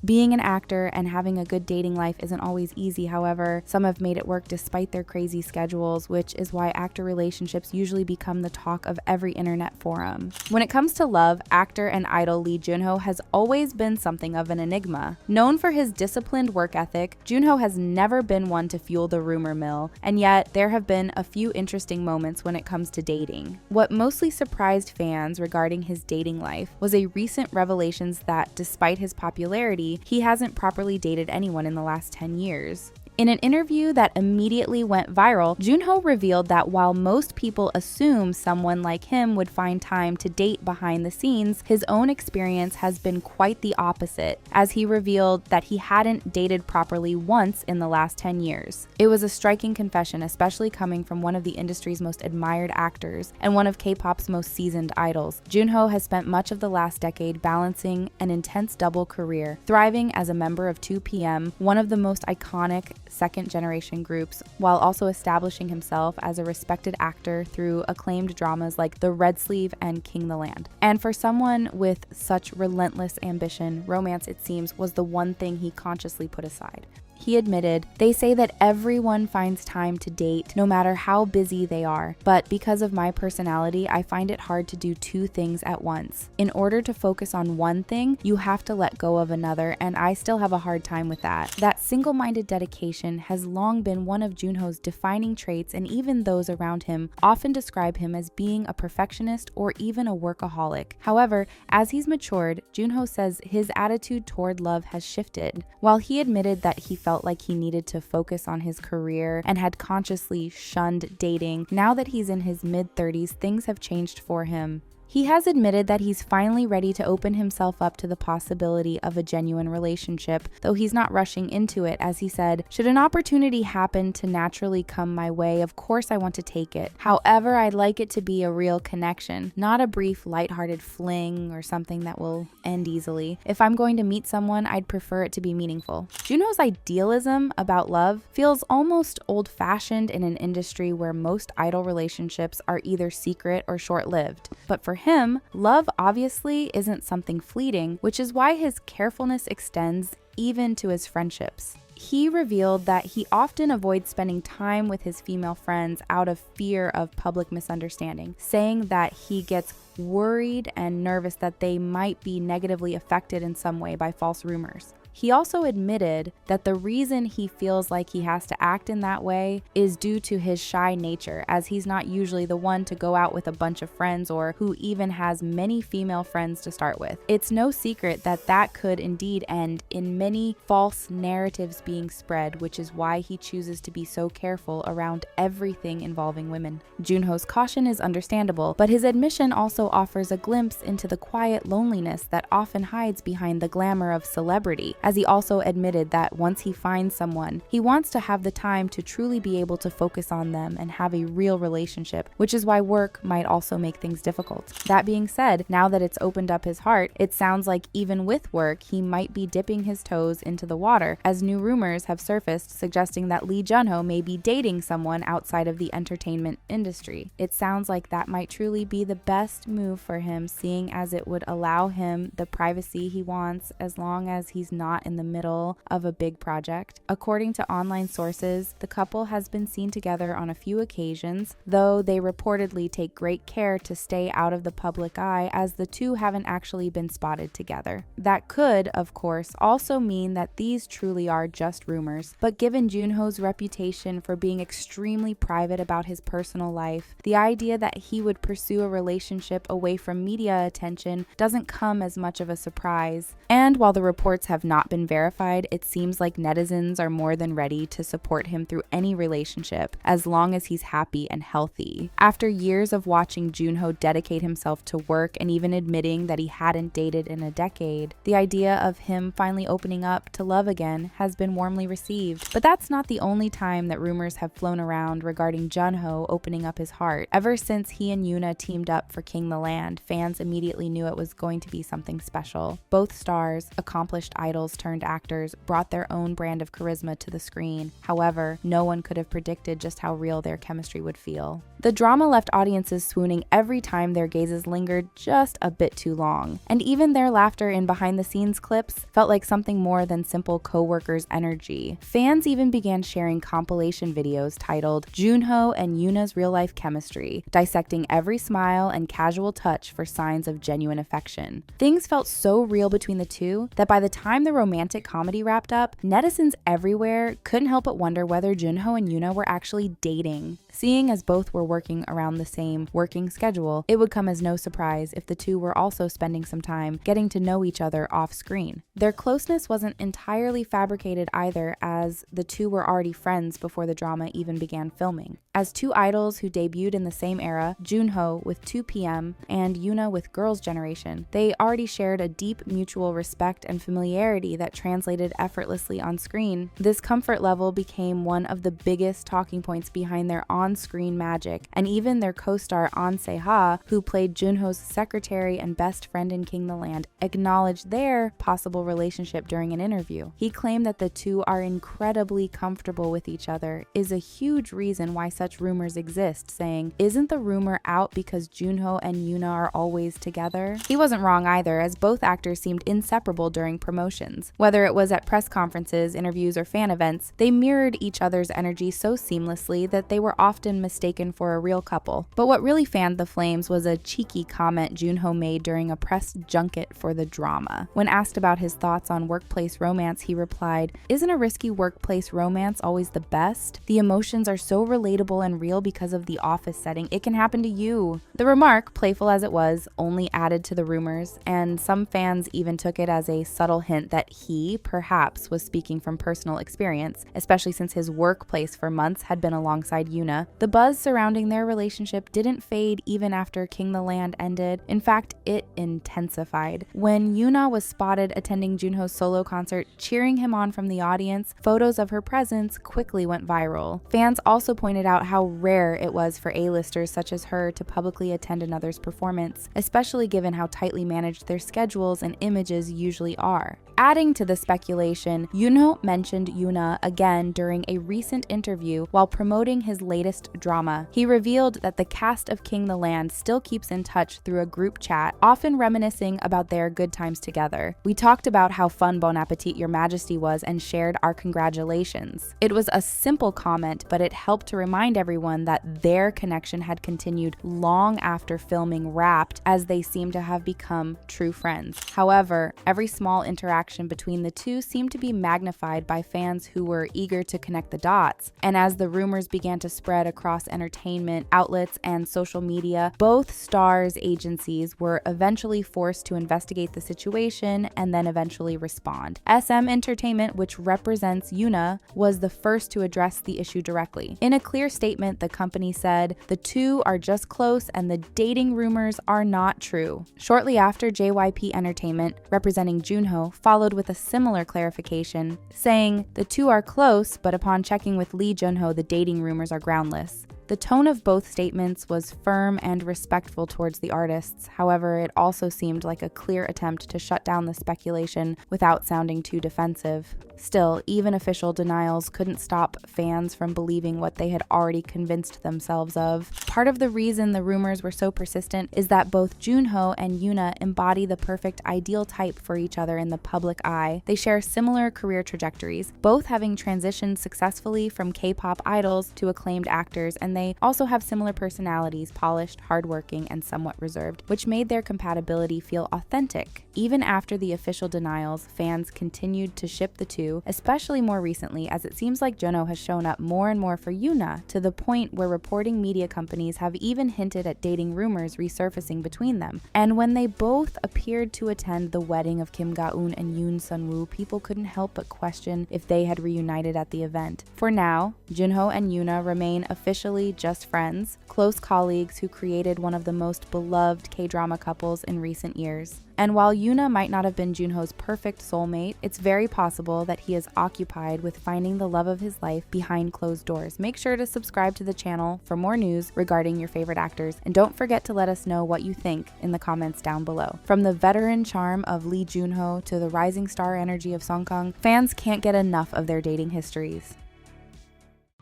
Being an actor and having a good dating life isn't always easy, however, some have made it work despite their crazy schedules, which is why actor relationships usually become the talk of every internet forum. When it comes to love, actor and idol Lee Junho has always been something of an enigma. Known for his disciplined work ethic, Junho has never been one to fuel the rumor mill, and yet there have been a few interesting moments when it comes to dating. What mostly surprised fans regarding his dating life was a recent revelations that, despite his popularity, he hasn't properly dated anyone in the last 10 years. In an interview that immediately went viral, Junho revealed that while most people assume someone like him would find time to date behind the scenes, his own experience has been quite the opposite, as he revealed that he hadn't dated properly once in the last 10 years. It was a striking confession, especially coming from one of the industry's most admired actors and one of K-pop's most seasoned idols. Junho has spent much of the last decade balancing an intense double career, thriving as a member of 2PM, one of the most iconic second-generation groups, while also establishing himself as a respected actor through acclaimed dramas like The Red Sleeve and King the Land. And for someone with such relentless ambition, romance, it seems, was the one thing he consciously put aside. He admitted, "They say that everyone finds time to date, no matter how busy they are, but because of my personality, I find it hard to do two things at once. In order to focus on one thing, you have to let go of another, and I still have a hard time with that." That single-minded dedication has long been one of Junho's defining traits, and even those around him often describe him as being a perfectionist or even a workaholic. However, as he's matured, Junho says his attitude toward love has shifted. While he admitted that he felt like he needed to focus on his career and had consciously shunned dating, now that he's in his mid-30s, things have changed for him. He has admitted that he's finally ready to open himself up to the possibility of a genuine relationship, though he's not rushing into it, as he said, "Should an opportunity happen to naturally come my way, of course I want to take it. However, I'd like it to be a real connection, not a brief lighthearted fling or something that will end easily. If I'm going to meet someone, I'd prefer it to be meaningful." Junho's idealism about love feels almost old-fashioned in an industry where most idol relationships are either secret or short-lived. But for him, love obviously isn't something fleeting, which is why his carefulness extends even to his friendships. He revealed that he often avoids spending time with his female friends out of fear of public misunderstanding, saying that he gets worried and nervous that they might be negatively affected in some way by false rumors. He also admitted that the reason he feels like he has to act in that way is due to his shy nature, as he's not usually the one to go out with a bunch of friends or who even has many female friends to start with. It's no secret that that could indeed end in many false narratives being spread, which is why he chooses to be so careful around everything involving women. Junho's caution is understandable, but his admission also offers a glimpse into the quiet loneliness that often hides behind the glamour of celebrity, as he also admitted that once he finds someone, he wants to have the time to truly be able to focus on them and have a real relationship, which is why work might also make things difficult. That being said, now that it's opened up his heart, it sounds like even with work, he might be dipping his toes into the water, as new rumors have surfaced suggesting that Lee Junho may be dating someone outside of the entertainment industry. It sounds like that might truly be the best move for him, seeing as it would allow him the privacy he wants as long as he's not in the middle of a big project. According to online sources, the couple has been seen together on a few occasions, though they reportedly take great care to stay out of the public eye, as the two haven't actually been spotted together. That could, of course, also mean that these truly are just rumors, but given Junho's reputation for being extremely private about his personal life, the idea that he would pursue a relationship away from media attention doesn't come as much of a surprise. And while the reports have not been verified, it seems like netizens are more than ready to support him through any relationship, as long as he's happy and healthy. After years of watching Junho dedicate himself to work and even admitting that he hadn't dated in a decade, the idea of him finally opening up to love again has been warmly received. But that's not the only time that rumors have flown around regarding Junho opening up his heart. Ever since he and Yoona teamed up for King the Land, fans immediately knew it was going to be something special. Both stars, accomplished idols friends-turned-actors brought their own brand of charisma to the screen. However, no one could have predicted just how real their chemistry would feel. The drama left audiences swooning every time their gazes lingered just a bit too long, and even their laughter in behind-the-scenes clips felt like something more than simple co-workers' energy. Fans even began sharing compilation videos titled Junho and Yuna's Real-Life Chemistry, dissecting every smile and casual touch for signs of genuine affection. Things felt so real between the two that by the time the romantic comedy wrapped up, netizens everywhere couldn't help but wonder whether Junho and Yuna were actually dating. Seeing as both were working around the same working schedule, it would come as no surprise if the two were also spending some time getting to know each other off screen. Their closeness wasn't entirely fabricated either, as the two were already friends before the drama even began filming. As two idols who debuted in the same era, Junho with 2PM and Yuna with Girls' Generation, they already shared a deep mutual respect and familiarity that translated effortlessly on screen. This comfort level became one of the biggest talking points behind their on-screen magic, and even their co-star An Se-ha, who played Junho's secretary and best friend in King the Land, acknowledged their possible relationship during an interview. He claimed that the two are incredibly comfortable with each other, is a huge reason why such rumors exist, saying, "Isn't the rumor out because Junho and Yuna are always together?" He wasn't wrong either, as both actors seemed inseparable during promotions. Whether it was at press conferences, interviews, or fan events, they mirrored each other's energy so seamlessly that they were often mistaken for a real couple. But what really fanned the flames was a cheeky comment Junho made during a press junket for the drama. When asked about his thoughts on workplace romance, he replied, "Isn't a risky workplace romance always the best? The emotions are so relatable and real because of the office setting. It can happen to you." The remark, playful as it was, only added to the rumors, and some fans even took it as a subtle hint that he, perhaps, was speaking from personal experience, especially since his workplace for months had been alongside Yuna. The buzz surrounding their relationship didn't fade even after King the Land ended. In fact, it intensified. When Yuna was spotted attending Junho's solo concert, cheering him on from the audience, photos of her presence quickly went viral. Fans also pointed out how rare it was for A-listers such as her to publicly attend another's performance, especially given how tightly managed their schedules and images usually are. Adding to the speculation, Junho mentioned Yuna again during a recent interview while promoting his latest drama. He revealed that the cast of King the Land still keeps in touch through a group chat, often reminiscing about their good times together. "We talked about how fun Bon Appetit Your Majesty was and shared our congratulations." It was a simple comment, but it helped to remind everyone that their connection had continued long after filming wrapped, as they seemed to have become true friends. However, every small interaction between the two seemed to be magnified by fans who were eager to connect the dots. And as the rumors began to spread across entertainment outlets and social media, both stars' agencies were eventually forced to investigate the situation and then eventually respond. SM Entertainment, which represents Yuna, was the first to address the issue directly. In a clear statement, the company said, "The two are just close and the dating rumors are not true." Shortly after, JYP Entertainment, representing Junho, followed with a similar clarification, saying, "The two are close, but upon checking with Lee Junho, the dating rumors are groundless." The tone of both statements was firm and respectful towards the artists. However, it also seemed like a clear attempt to shut down the speculation without sounding too defensive. Still, even official denials couldn't stop fans from believing what they had already convinced themselves of. Part of the reason the rumors were so persistent is that both Junho and Yuna embody the perfect ideal type for each other in the public eye. They share similar career trajectories, both having transitioned successfully from K-pop idols to acclaimed actors, and they also have similar personalities, polished, hardworking, and somewhat reserved, which made their compatibility feel authentic. Even after the official denials, fans continued to ship the two, especially more recently, as it seems like Junho has shown up more and more for Yuna, to the point where reporting media companies have even hinted at dating rumors resurfacing between them. And when they both appeared to attend the wedding of Kim Ga-eun and Yoon Sun-woo, people couldn't help but question if they had reunited at the event. For now, Junho and Yuna remain officially just friends, close colleagues who created one of the most beloved K-drama couples in recent years. And while Yoona might not have been Junho's perfect soulmate, it's very possible that he is occupied with finding the love of his life behind closed doors. Make sure to subscribe to the channel for more news regarding your favorite actors, and don't forget to let us know what you think in the comments down below. From the veteran charm of Lee Junho to the rising star energy of Song Kang, fans can't get enough of their dating histories.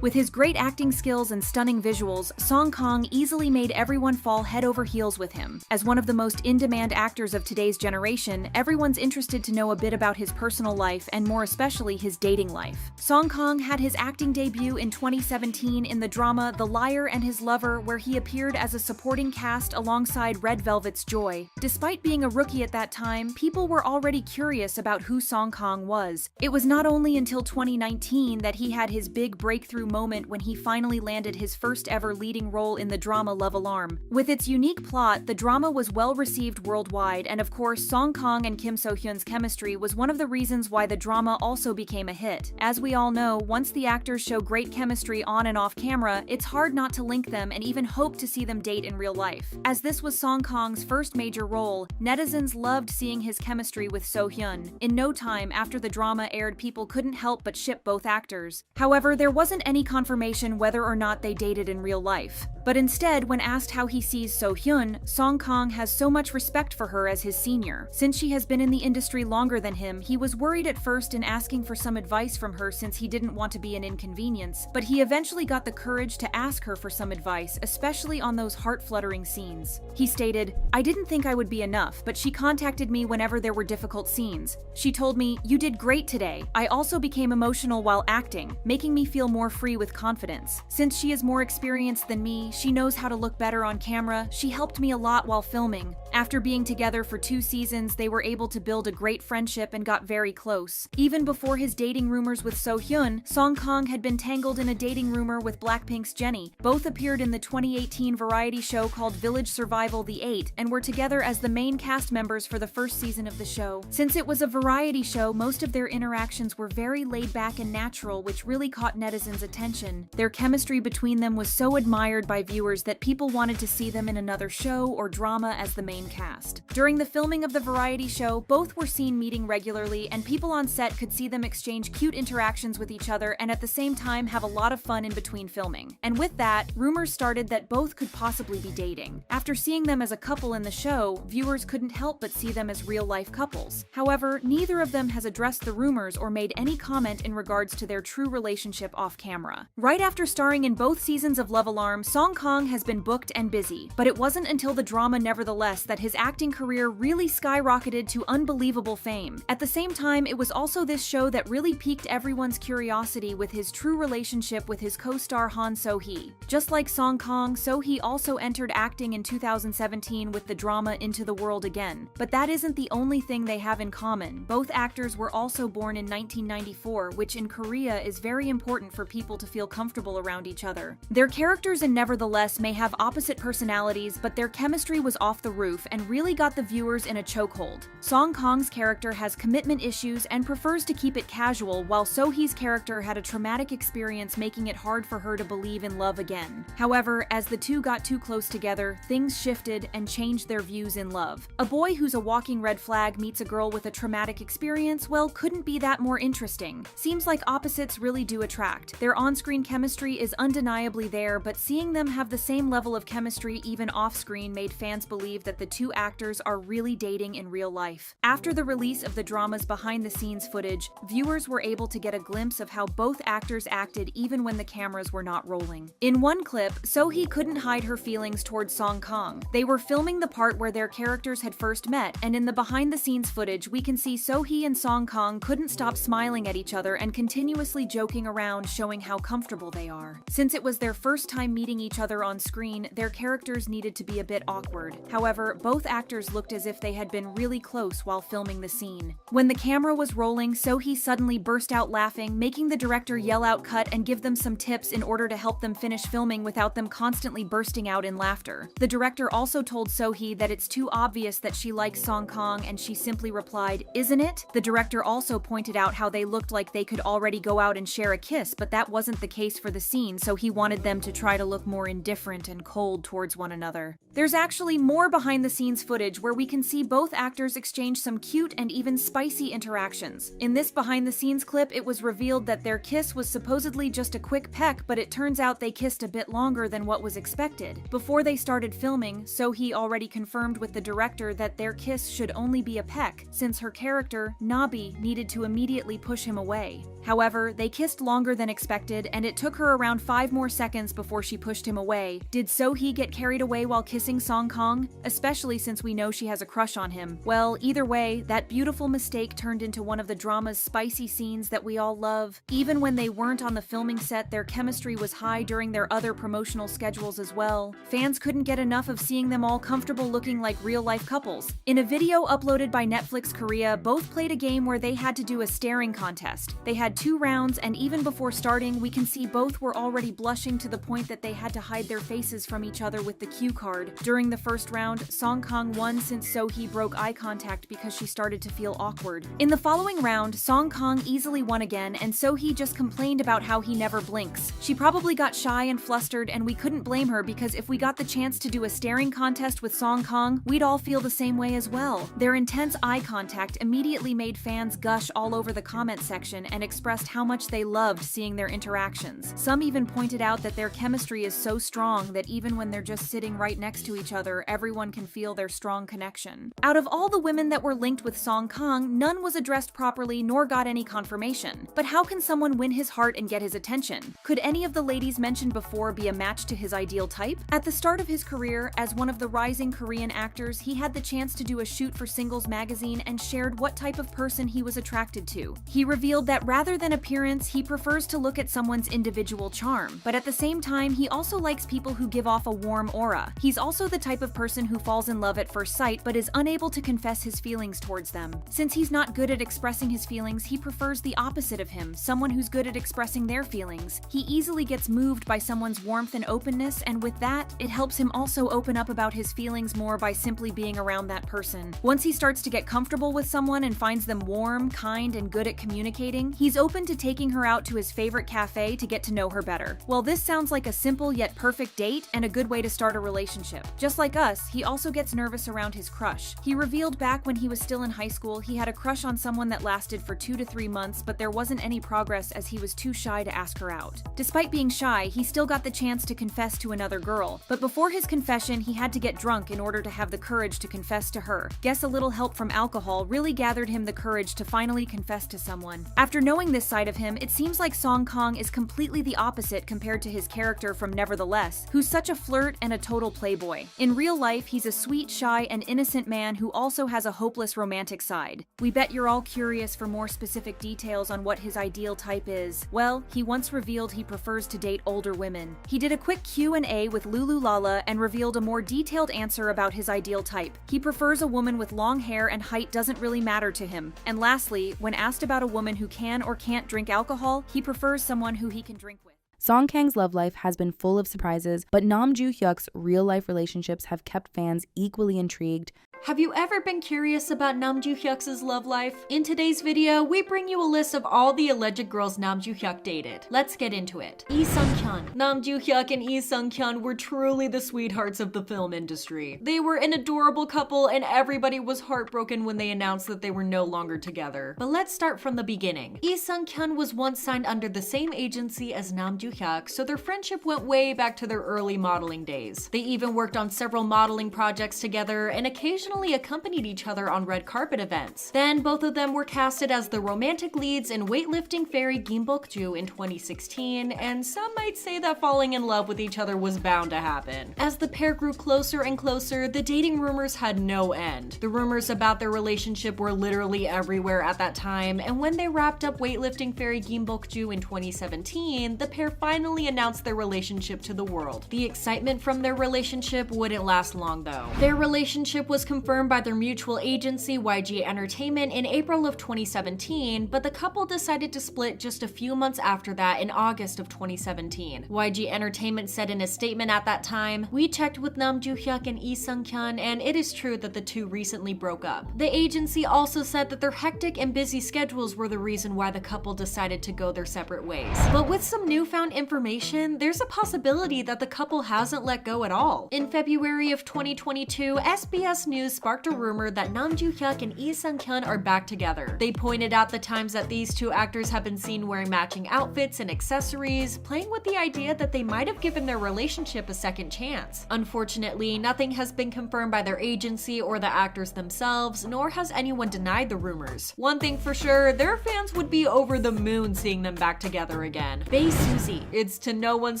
With his great acting skills and stunning visuals, Song Kang easily made everyone fall head over heels with him. As one of the most in-demand actors of today's generation, everyone's interested to know a bit about his personal life and more especially his dating life. Song Kang had his acting debut in 2017 in the drama The Liar and His Lover, where he appeared as a supporting cast alongside Red Velvet's Joy. Despite being a rookie at that time, people were already curious about who Song Kang was. It was not only until 2019 that he had his big breakthrough moment when he finally landed his first ever leading role in the drama Love Alarm. With its unique plot, the drama was well received worldwide, and of course, Song Kang and Kim So Hyun's chemistry was one of the reasons why the drama also became a hit. As we all know, once the actors show great chemistry on and off camera, it's hard not to link them and even hope to see them date in real life. As this was Song Kang's first major role, netizens loved seeing his chemistry with So Hyun. In no time after the drama aired, people couldn't help but ship both actors. However, there wasn't any confirmation whether or not they dated in real life. But instead, when asked how he sees So Hyun, Song Kang has so much respect for her as his senior. Since she has been in the industry longer than him, he was worried at first in asking for some advice from her since he didn't want to be an inconvenience, but he eventually got the courage to ask her for some advice, especially on those heart-fluttering scenes. He stated, "I didn't think I would be enough, but she contacted me whenever there were difficult scenes. She told me, 'You did great today.' I also became emotional while acting, making me feel more free with confidence. Since she is more experienced than me, she knows how to look better on camera. She helped me a lot while filming." After being together for 2 seasons, they were able to build a great friendship and got very close. Even before his dating rumors with So Hyun, Song Kang had been tangled in a dating rumor with Blackpink's Jennie. Both appeared in the 2018 variety show called Village Survival The 8 and were together as the main cast members for the first season of the show. Since it was a variety show, most of their interactions were very laid back and natural, which really caught netizens' attention. Their chemistry between them was so admired by viewers that people wanted to see them in another show or drama as the main cast. During the filming of the variety show, both were seen meeting regularly, and people on set could see them exchange cute interactions with each other and at the same time have a lot of fun in between filming. And with that, rumors started that both could possibly be dating. After seeing them as a couple in the show, viewers couldn't help but see them as real-life couples. However, neither of them has addressed the rumors or made any comment in regards to their true relationship off-camera. Right after starring in both seasons of Love Alarm, Song Kang has been booked and busy, but it wasn't until the drama Nevertheless that his acting career really skyrocketed to unbelievable fame. At the same time, it was also this show that really piqued everyone's curiosity with his true relationship with his co-star Han So-hee. Just like Song Kang, So-hee also entered acting in 2017 with the drama Into the World Again. But that isn't the only thing they have in common. Both actors were also born in 1994, which in Korea is very important for people to feel comfortable around each other. Their characters in Nevertheless may have opposite personalities, but their chemistry was off the roof and really got the viewers in a chokehold. Song Kang's character has commitment issues and prefers to keep it casual, while So-hee's character had a traumatic experience making it hard for her to believe in love again. However, as the two got too close together, things shifted and changed their views in love. A boy who's a walking red flag meets a girl with a traumatic experience, well, couldn't be that more interesting. Seems like opposites really do attract. Their on-screen chemistry is undeniably there, but seeing them have the same level of chemistry even off-screen made fans believe that the two actors are really dating in real life. After the release of the drama's behind-the-scenes footage, viewers were able to get a glimpse of how both actors acted even when the cameras were not rolling. In one clip, So-hee couldn't hide her feelings towards Song Kang. They were filming the part where their characters had first met, and in the behind-the-scenes footage, we can see So-hee and Song Kang couldn't stop smiling at each other and continuously joking around, showing how comfortable they are. Since it was their first time meeting each other on screen, their characters needed to be a bit awkward. However, both actors looked as if they had been really close while filming the scene. When the camera was rolling, So-hee suddenly burst out laughing, making the director yell out cut and give them some tips in order to help them finish filming without them constantly bursting out in laughter. The director also told So-hee that it's too obvious that she likes Song Kang, and she simply replied, "Isn't it?" The director also pointed out how they looked like they could already go out and share a kiss, but that wasn't the case for the scene, so he wanted them to try to look more indifferent and cold towards one another. There's actually more behind the behind-the-scenes footage where we can see both actors exchange some cute and even spicy interactions. In this behind-the-scenes clip, it was revealed that their kiss was supposedly just a quick peck, but it turns out they kissed a bit longer than what was expected. Before they started filming, Sohee already confirmed with the director that their kiss should only be a peck, since her character, Nabi, needed to immediately push him away. However, they kissed longer than expected, and it took her around 5 more seconds before she pushed him away. Did Sohee get carried away while kissing Song Kang? Especially since we know she has a crush on him. Well, either way, that beautiful mistake turned into one of the drama's spicy scenes that we all love. Even when they weren't on the filming set, their chemistry was high during their other promotional schedules as well. Fans couldn't get enough of seeing them all comfortable looking like real-life couples. In a video uploaded by Netflix Korea, both played a game where they had to do a staring contest. They had 2 rounds, and even before starting, we can see both were already blushing to the point that they had to hide their faces from each other with the cue card. During the first round, Song Kang won since Sohee broke eye contact because she started to feel awkward. In the following round, Song Kang easily won again, and Sohee just complained about how he never blinks. She probably got shy and flustered, and we couldn't blame her because if we got the chance to do a staring contest with Song Kang, we'd all feel the same way as well. Their intense eye contact immediately made fans gush all over the comment section and expressed how much they loved seeing their interactions. Some even pointed out that their chemistry is so strong that even when they're just sitting right next to each other, everyone can feel their strong connection. Out of all the women that were linked with Song Kang, none was addressed properly nor got any confirmation. But how can someone win his heart and get his attention? Could any of the ladies mentioned before be a match to his ideal type? At the start of his career, as one of the rising Korean actors, he had the chance to do a shoot for Singles magazine and shared what type of person he was attracted to. He revealed that rather than appearance, he prefers to look at someone's individual charm, but at the same time, he also likes people who give off a warm aura. He's also the type of person who falls in love at first sight but is unable to confess his feelings towards them. Since he's not good at expressing his feelings, he prefers the opposite of him, someone who's good at expressing their feelings. He easily gets moved by someone's warmth and openness, and with that, it helps him also open up about his feelings more by simply being around that person. Once he starts to get comfortable with someone and finds them warm, kind, and good at communicating, he's open to taking her out to his favorite cafe to get to know her better. Well, this sounds like a simple yet perfect date and a good way to start a relationship. Just like us, he also gets nervous around his crush. He revealed back when he was still in high school he had a crush on someone that lasted for 2 to 3 months, but there wasn't any progress as he was too shy to ask her out. Despite being shy, he still got the chance to confess to another girl, but before his confession, he had to get drunk in order to have the courage to confess to her. Guess a little help from alcohol really gathered him the courage to finally confess to someone. After knowing this side of him, it seems like Song Kang is completely the opposite compared to his character from Nevertheless, who's such a flirt and a total playboy. In real life, he's a sweet, shy, and innocent man who also has a hopeless romantic side. We bet you're all curious for more specific details on what his ideal type is. Well, he once revealed he prefers to date older women. He did a quick Q&A with Lulu Lala and revealed a more detailed answer about his ideal type. He prefers a woman with long hair and height doesn't really matter to him. And lastly, when asked about a woman who can or can't drink alcohol, he prefers someone who he can drink with. Song Kang's love life has been full of surprises, but Nam Joohyuk's real-life relationships have kept fans equally intrigued. Have you ever been curious about Nam Joohyuk's love life? In today's video, we bring you a list of all the alleged girls Nam Joohyuk dated. Let's get into it. Lee Sung-hyun. Nam Joohyuk and Lee Sung-hyun were truly the sweethearts of the film industry. They were an adorable couple and everybody was heartbroken when they announced that they were no longer together. But let's start from the beginning. Lee Sung-hyun was once signed under the same agency as Nam Joohyuk, so their friendship went way back to their early modeling days. They even worked on several modeling projects together and occasionally accompanied each other on red carpet events. Then both of them were casted as the romantic leads in weightlifting fairy Gimbokju in 2016, and some might say that falling in love with each other was bound to happen. As the pair grew closer and closer, the dating rumors had no end. The rumors about their relationship were literally everywhere at that time, and when they wrapped up weightlifting fairy Gimbokju in 2017, the pair finally announced their relationship to the world. The excitement from their relationship wouldn't last long though. Their relationship was confirmed by their mutual agency YG Entertainment in April of 2017, but the couple decided to split just a few months after that in August of 2017. YG Entertainment said in a statement at that time, "We checked with Nam Joohyuk and Lee Sung-kyun, and it is true that the two recently broke up." The agency also said that their hectic and busy schedules were the reason why the couple decided to go their separate ways. But with some newfound information, there's a possibility that the couple hasn't let go at all. In February of 2022, SBS News sparked a rumor that Nam Joohyuk and Lee Sung-kyun are back together. They pointed out the times that these two actors have been seen wearing matching outfits and accessories, playing with the idea that they might have given their relationship a second chance. Unfortunately, nothing has been confirmed by their agency or the actors themselves, nor has anyone denied the rumors. One thing for sure, their fans would be over the moon seeing them back together again. Bae Suzy. It's to no one's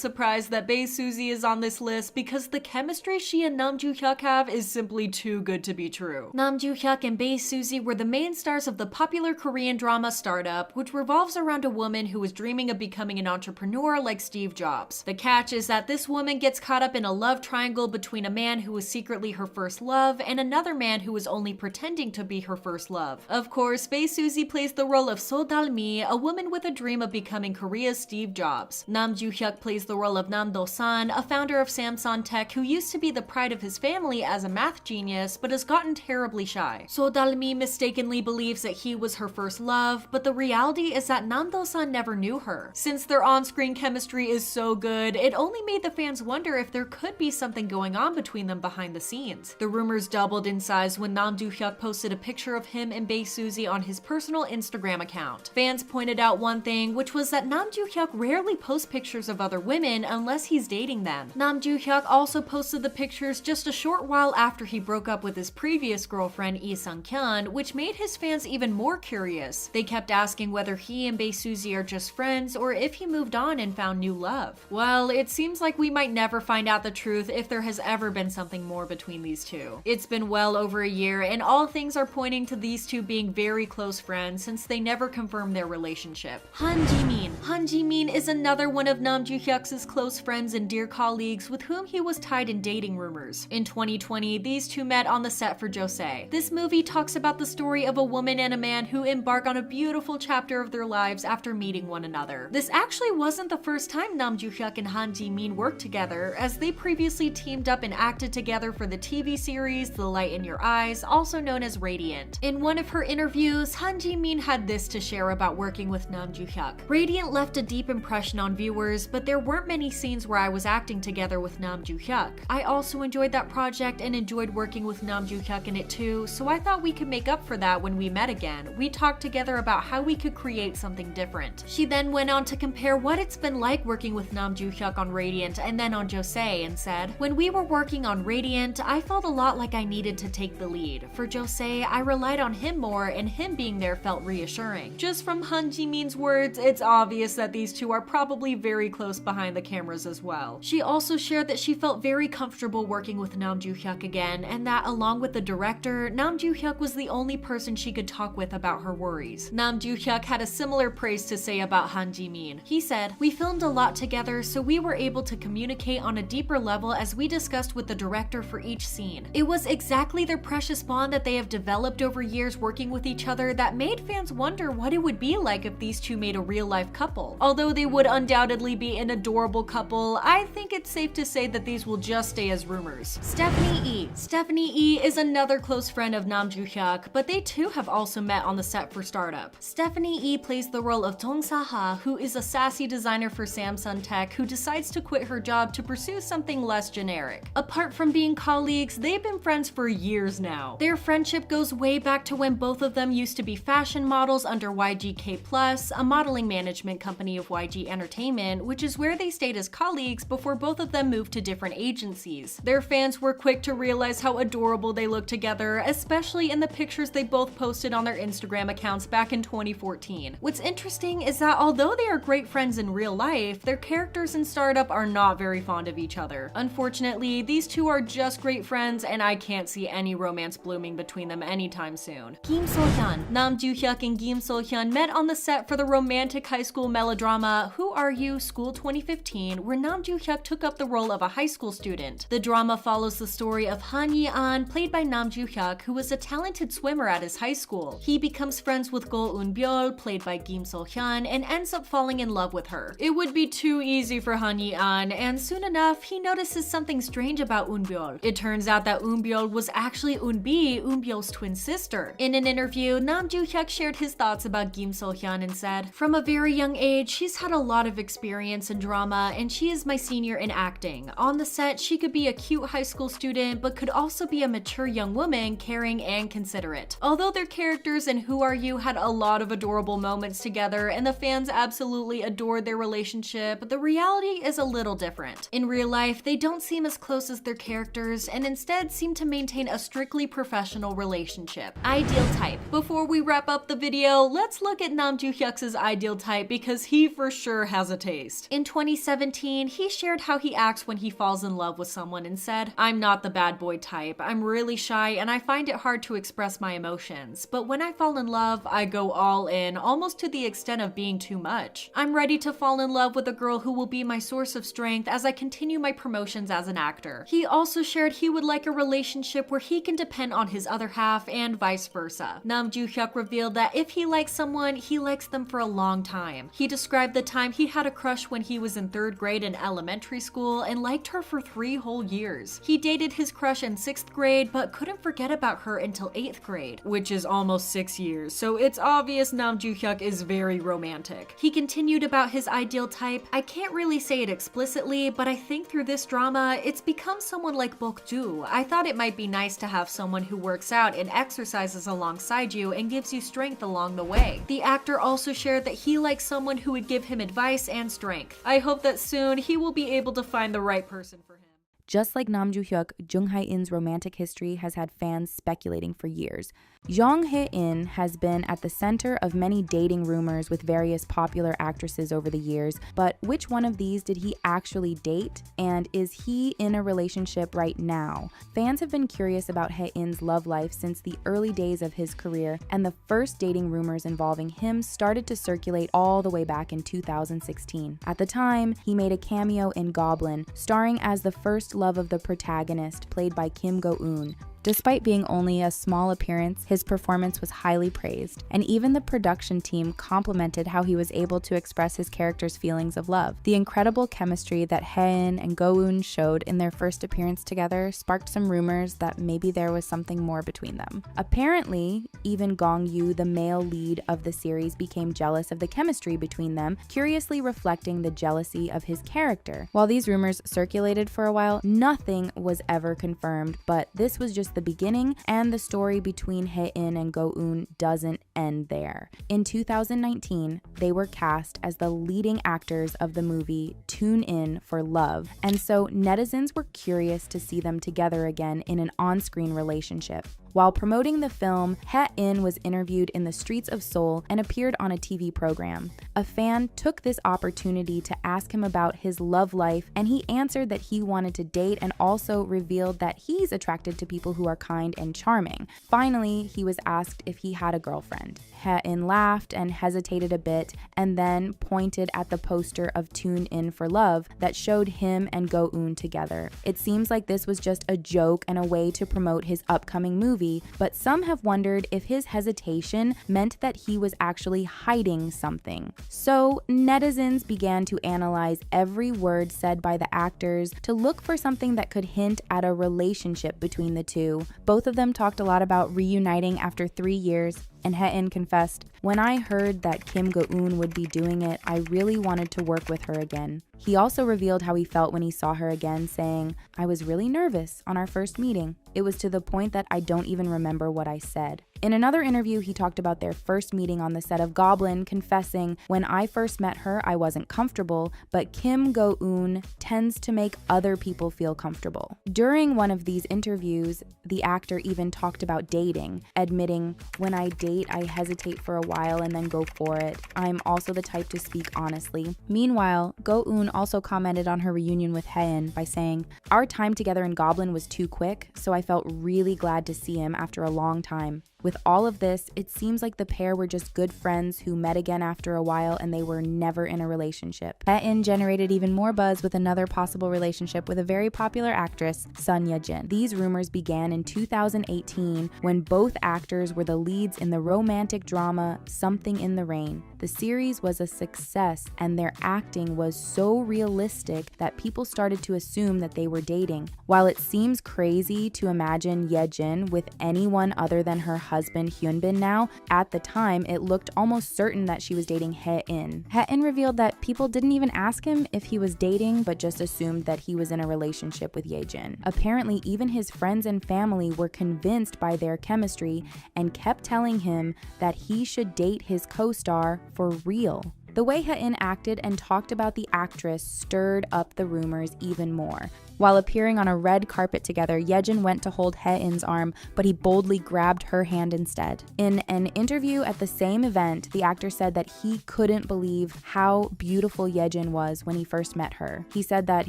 surprise that Bae Suzy is on this list because the chemistry she and Nam Joohyuk have is simply too good to be true. Nam Joohyuk and Bae Suzy were the main stars of the popular Korean drama Startup, which revolves around a woman who is dreaming of becoming an entrepreneur like Steve Jobs. The catch is that this woman gets caught up in a love triangle between a man who is secretly her first love and another man who is only pretending to be her first love. Of course, Bae Suzy plays the role of So Dal-mi, a woman with a dream of becoming Korea's Steve Jobs. Nam Joohyuk plays the role of Nam Do-san, a founder of Samsung Tech who used to be the pride of his family as a math genius but has gotten terribly shy. So Dal-mi mistakenly believes that he was her first love, but the reality is that Nam Do-san never knew her. Since their on-screen chemistry is so good, it only made the fans wonder if there could be something going on between them behind the scenes. The rumors doubled in size when Nam Joohyuk posted a picture of him and Bae Suzy on his personal Instagram account. Fans pointed out one thing, which was that Nam Joohyuk rarely posts pictures of other women unless he's dating them. Nam Joohyuk also posted the pictures just a short while after he broke up with his previous girlfriend Lee Sung-kyun, which made his fans even more curious. They kept asking whether he and Bae Suzy are just friends or if he moved on and found new love. Well, it seems like we might never find out the truth if there has ever been something more between these two. It's been well over a year and all things are pointing to these two being very close friends since they never confirmed their relationship. Han Ji-min. Han Ji-min is another one of Nam Joohyuk's close friends and dear colleagues with whom he was tied in dating rumors. In 2020, these two met on the set for Jose. This movie talks about the story of a woman and a man who embark on a beautiful chapter of their lives after meeting one another. This actually wasn't the first time Nam Joohyuk and Han Ji-min worked together, as they previously teamed up and acted together for the TV series The Light in Your Eyes, also known as Radiant. In one of her interviews, Han Ji-min had this to share about working with Nam Joohyuk. Radiant left a deep impression on viewers, but there weren't many scenes where I was acting together with Nam Joohyuk. I also enjoyed that project and enjoyed working with Nam Joohyuk in it too, so I thought we could make up for that when we met again. We talked together about how we could create something different. She then went on to compare what it's been like working with Nam Joohyuk on Radiant and then on Jose and said, "When we were working on Radiant, I felt a lot like I needed to take the lead. For Jose, I relied on him more and him being there felt reassuring." Just from Han Ji-min's words, it's obvious that these two are probably very close behind the cameras as well. She also shared that she felt very comfortable working with Nam Joohyuk again and that along with the director, Nam Joohyuk was the only person she could talk with about her worries. Nam Joohyuk had a similar praise to say about Han Ji-min. He said, "We filmed a lot together, so we were able to communicate on a deeper level as we discussed with the director for each scene. It was exactly their precious bond that they have developed over years working with each other that made fans wonder what it would be like if these two made a real-life couple. Although they would undoubtedly be an adorable couple, I think it's safe to say that these will just stay as rumors." Stephanie E. Stephanie E is another close friend of Nam Joohyuk, but they too have also met on the set for Startup. Stephanie E plays the role of Dong Sa-ha, who is a sassy designer for Samsung Tech who decides to quit her job to pursue something less generic. Apart from being colleagues, they've been friends for years now. Their friendship goes way back to when both of them used to be fashion models under YGK+, a modeling management company of YG Entertainment, which is where they stayed as colleagues before both of them moved to different agencies. Their fans were quick to realize how adorable they look together, especially in the pictures they both posted on their Instagram accounts back in 2014. What's interesting is that although they are great friends in real life, their characters in Startup are not very fond of each other. Unfortunately, these two are just great friends and I can't see any romance blooming between them anytime soon. Kim So-hyun. Nam Joohyuk and Kim So-hyun met on the set for the romantic high school melodrama Who Are You? School 2015, where Nam Joohyuk took up the role of a high school student. The drama follows the story of Haein, played by Nam Joohyuk, who was a talented swimmer at his high school. He becomes friends with Go Eun-byul, played by Kim So-hyun, and ends up falling in love with her. It would be too easy for Haein, and soon enough, he notices something strange about Eun-byul. It turns out that Eun-byul was actually Eun-bi, Eun-byul's twin sister. In an interview, Nam Joohyuk shared his thoughts about Kim So-hyun and said, "From a very young age, she's had a lot of experience in drama, and she is my senior in acting. On the set, she could be a cute high school student, but could also be a mature young woman, caring and considerate." Although their characters in Who Are You had a lot of adorable moments together, and the fans absolutely adored their relationship, the reality is a little different. In real life, they don't seem as close as their characters, and instead seem to maintain a strictly professional relationship. Ideal type. Before we wrap up the video, let's look at Nam Joohyuk's ideal type because he for sure has a taste. In 2017, he shared how he acts when he falls in love with someone and said, "I'm not the bad boy type. I'm really shy and I find it hard to express my emotions. But when I fall in love, I go all in, almost to the extent of being too much. I'm ready to fall in love with a girl who will be my source of strength as I continue my promotions as an actor." He also shared he would like a relationship where he can depend on his other half and vice versa. Nam Joohyuk revealed that if he likes someone, he likes them for a long time. He described the time he had a crush when he was in 3rd grade in elementary school and liked her for 3 whole years. He dated his crush in 6th grade but couldn't forget about her until 8th grade, which is almost 6 years, so it's obvious Nam Joohyuk is very romantic. He continued about his ideal type, "I can't really say it explicitly, but I think through this drama, it's become someone like Bogum. I thought it might be nice to have someone who works out and exercises alongside you and gives you strength along the way." The actor also shared that he likes someone who would give him advice and strength. I hope that soon he will be able to find the right person for him. Just like Nam Joohyuk, Jung Hae In's romantic history has had fans speculating for years. Jung Hae In has been at the center of many dating rumors with various popular actresses over the years, but which one of these did he actually date? And is he in a relationship right now? Fans have been curious about Hae In's love life since the early days of his career, and the first dating rumors involving him started to circulate all the way back in 2016. At the time, he made a cameo in Goblin, starring as the first love of the protagonist, played by Kim Go-eun. Despite being only a small appearance, his performance was highly praised, and even the production team complimented how he was able to express his character's feelings of love. The incredible chemistry that Haein and Go-eun showed in their first appearance together sparked some rumors that maybe there was something more between them. Apparently, even Gong-yoo, the male lead of the series, became jealous of the chemistry between them, curiously reflecting the jealousy of his character. While these rumors circulated for a while, nothing was ever confirmed, but this was just the beginning, and the story between Haein and Go-eun doesn't end there. In 2019, they were cast as the leading actors of the movie Tune In for Love, and so netizens were curious to see them together again in an on-screen relationship. While promoting the film, Haein was interviewed in the streets of Seoul and appeared on a TV program. A fan took this opportunity to ask him about his love life, and he answered that he wanted to date and also revealed that he's attracted to people who are kind and charming. Finally, he was asked if he had a girlfriend. Haein laughed and hesitated a bit, and then pointed at the poster of Tune In for Love that showed him and Go-eun together. It seems like this was just a joke and a way to promote his upcoming movie, but some have wondered if his hesitation meant that he was actually hiding something. So netizens began to analyze every word said by the actors to look for something that could hint at a relationship between the two. Both of them talked a lot about reuniting after 3 years, and Haein confessed, "When I heard that Kim Go-eun would be doing it, I really wanted to work with her again." He also revealed how he felt when he saw her again, saying, "I was really nervous on our first meeting. It was to the point that I don't even remember what I said." In another interview, he talked about their first meeting on the set of Goblin, confessing, "When I first met her, I wasn't comfortable, but Kim Go-eun tends to make other people feel comfortable." During one of these interviews, the actor even talked about dating, admitting, "When I date, I hesitate for a while and then go for it. I'm also the type to speak honestly." Meanwhile, Go-eun also commented on her reunion with Haein by saying, "Our time together in Goblin was too quick, so I felt really glad to see him after a long time. With all of this, it seems like the pair were just good friends who met again after a while and they were never in a relationship. Haein generated even more buzz with another possible relationship with a very popular actress, Son Ye-jin. These rumors began in 2018 when both actors were the leads in the romantic drama Something in the Rain. The series was a success and their acting was so realistic that people started to assume that they were dating. While it seems crazy to imagine Ye-jin with anyone other than her husband Hyunbin now, at the time it looked almost certain that she was dating Haein. Haein revealed that people didn't even ask him if he was dating but just assumed that he was in a relationship with Ye-jin. Apparently even his friends and family were convinced by their chemistry and kept telling him that he should date his co-star for real. The way Haein acted and talked about the actress stirred up the rumors even more. While appearing on a red carpet together, Ye-jin went to hold Haein's arm, but he boldly grabbed her hand instead. In an interview at the same event, the actor said that he couldn't believe how beautiful Ye-jin was when he first met her. He said that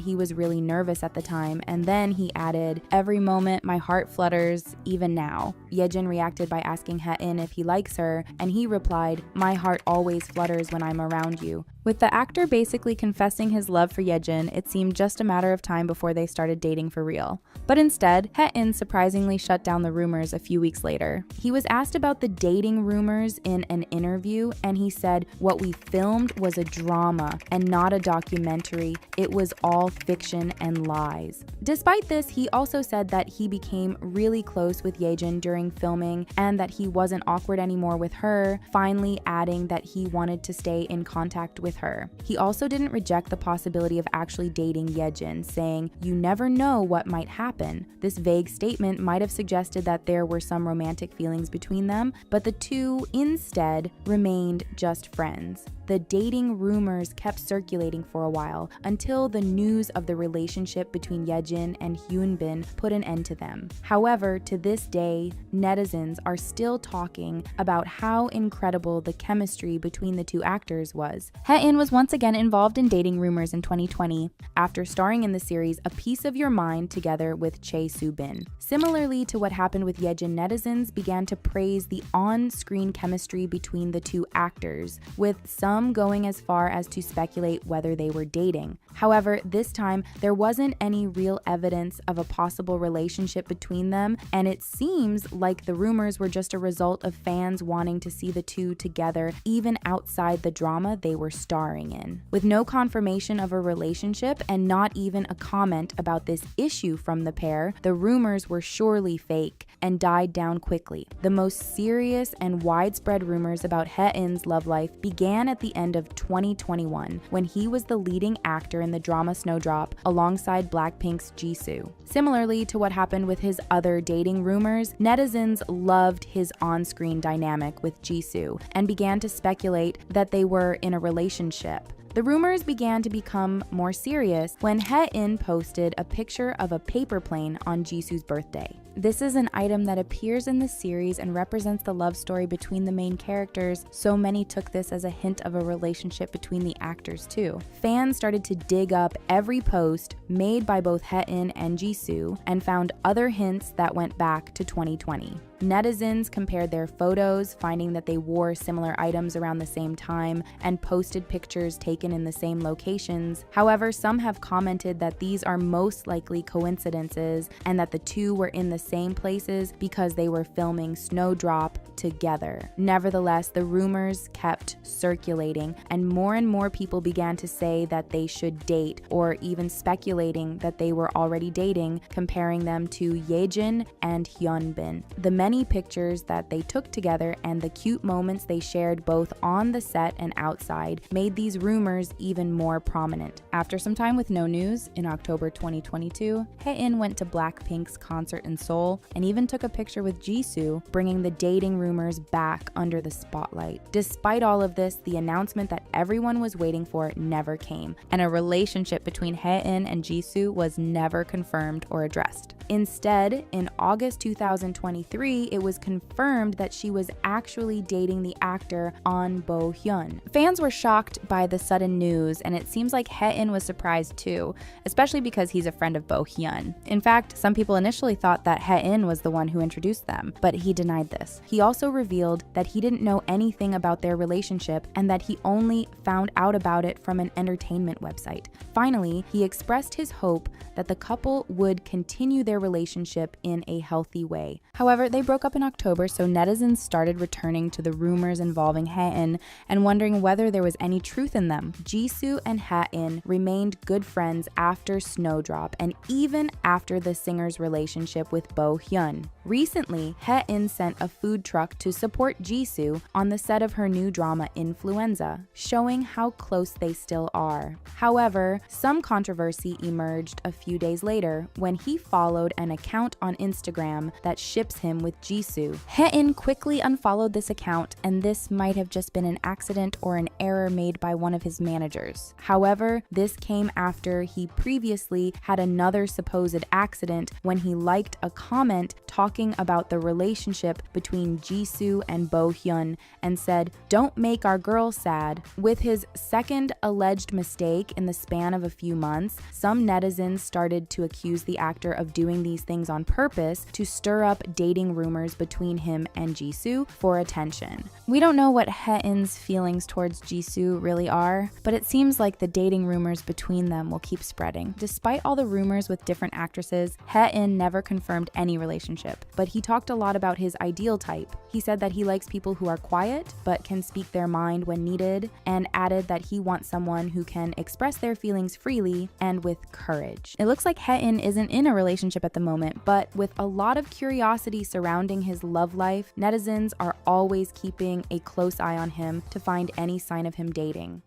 he was really nervous at the time, and then he added, "Every moment my heart flutters, even now." Ye-jin reacted by asking Haein if he likes her, and he replied, "My heart always flutters when I'm around you." With the actor basically confessing his love for Ye-jin, it seemed just a matter of time before they started dating for real. But instead, Haein surprisingly shut down the rumors a few weeks later. He was asked about the dating rumors in an interview, and he said, "What we filmed was a drama and not a documentary. It was all fiction and lies." Despite this, he also said that he became really close with Ye-jin during filming and that he wasn't awkward anymore with her, finally adding that he wanted to stay in contact with her. He also didn't reject the possibility of actually dating Ye-jin, saying, "You never know what might happen." This vague statement might have suggested that there were some romantic feelings between them, but the two instead remained just friends. The dating rumors kept circulating for a while until the news of the relationship between Ye-jin and Hyunbin put an end to them. However, to this day, netizens are still talking about how incredible the chemistry between the two actors was. Haein was once again involved in dating rumors in 2020 after starring in the series A Piece of Your Mind together with Chae Soo-bin. Similarly to what happened with Ye-jin, netizens began to praise the on-screen chemistry between the two actors, with some going as far as to speculate whether they were dating. However, this time there wasn't any real evidence of a possible relationship between them, and it seems like the rumors were just a result of fans wanting to see the two together even outside the drama they were starring in. With no confirmation of a relationship and not even a comment about this issue from the pair, the rumors were surely fake and died down quickly. The most serious and widespread rumors about Haein's love life began at the end of 2021 when he was the leading actor in the drama Snowdrop alongside Blackpink's Jisoo. Similarly to what happened with his other dating rumors, netizens loved his on-screen dynamic with Jisoo and began to speculate that they were in a relationship. The rumors began to become more serious when Haein posted a picture of a paper plane on Jisoo's birthday. This is an item that appears in the series and represents the love story between the main characters, so many took this as a hint of a relationship between the actors too. Fans started to dig up every post made by both Haein and Jisoo and found other hints that went back to 2020. Netizens compared their photos, finding that they wore similar items around the same time and posted pictures taken in the same locations. However, some have commented that these are most likely coincidences and that the two were in the same places because they were filming Snowdrop together. Nevertheless, the rumors kept circulating and more people began to say that they should date, or even speculating that they were already dating, comparing them to Ye-jin and Hyunbin. The many pictures that they took together and the cute moments they shared both on the set and outside made these rumors even more prominent. After some time with no news, in October 2022, Haein went to Blackpink's concert in Seoul and even took a picture with Jisoo, bringing the dating rumors back under the spotlight. Despite all of this, the announcement that everyone was waiting for never came, and a relationship between Haein and Jisoo was never confirmed or addressed. Instead, in August 2023, it was confirmed that she was actually dating the actor An Bo-hyun. Fans were shocked by the sudden sudden news, and it seems like Haein was surprised too, especially because he's a friend of Bohyun. In fact, some people initially thought that Haein was the one who introduced them, but he denied this. He also revealed that he didn't know anything about their relationship and that he only found out about it from an entertainment website. Finally, he expressed his hope that the couple would continue their relationship in a healthy way. However, they broke up in October, so netizens started returning to the rumors involving Haein and wondering whether there was any truth in them. Jisoo and Haein remained good friends after Snowdrop and even after the singer's relationship with Bohyun. Recently, Haein sent a food truck to support Jisoo on the set of her new drama Influenza, showing how close they still are. However, some controversy emerged a few days later when he followed an account on Instagram that ships him with Jisoo. Haein quickly unfollowed this account, and this might have just been an accident or an error made by one of his managers. However, this came after he previously had another supposed accident when he liked a comment talking about the relationship between Jisoo and Bohyun and said, "Don't make our girl sad." With his second alleged mistake in the span of a few months, some netizens started to accuse the actor of doing these things on purpose to stir up dating rumors between him and Jisoo for attention. We don't know what Haein's feelings towards Jisoo really are, but it seems like the dating rumors between them will keep spreading. Despite all the rumors with different actresses, Haein never confirmed any relationship, but he talked a lot about his ideal type. He said that he likes people who are quiet but can speak their mind when needed, and added that he wants someone who can express their feelings freely and with courage. It looks like Haein isn't in a relationship at the moment, but with a lot of curiosity surrounding his love life, netizens are always keeping a close eye on him to find any sign of him dating.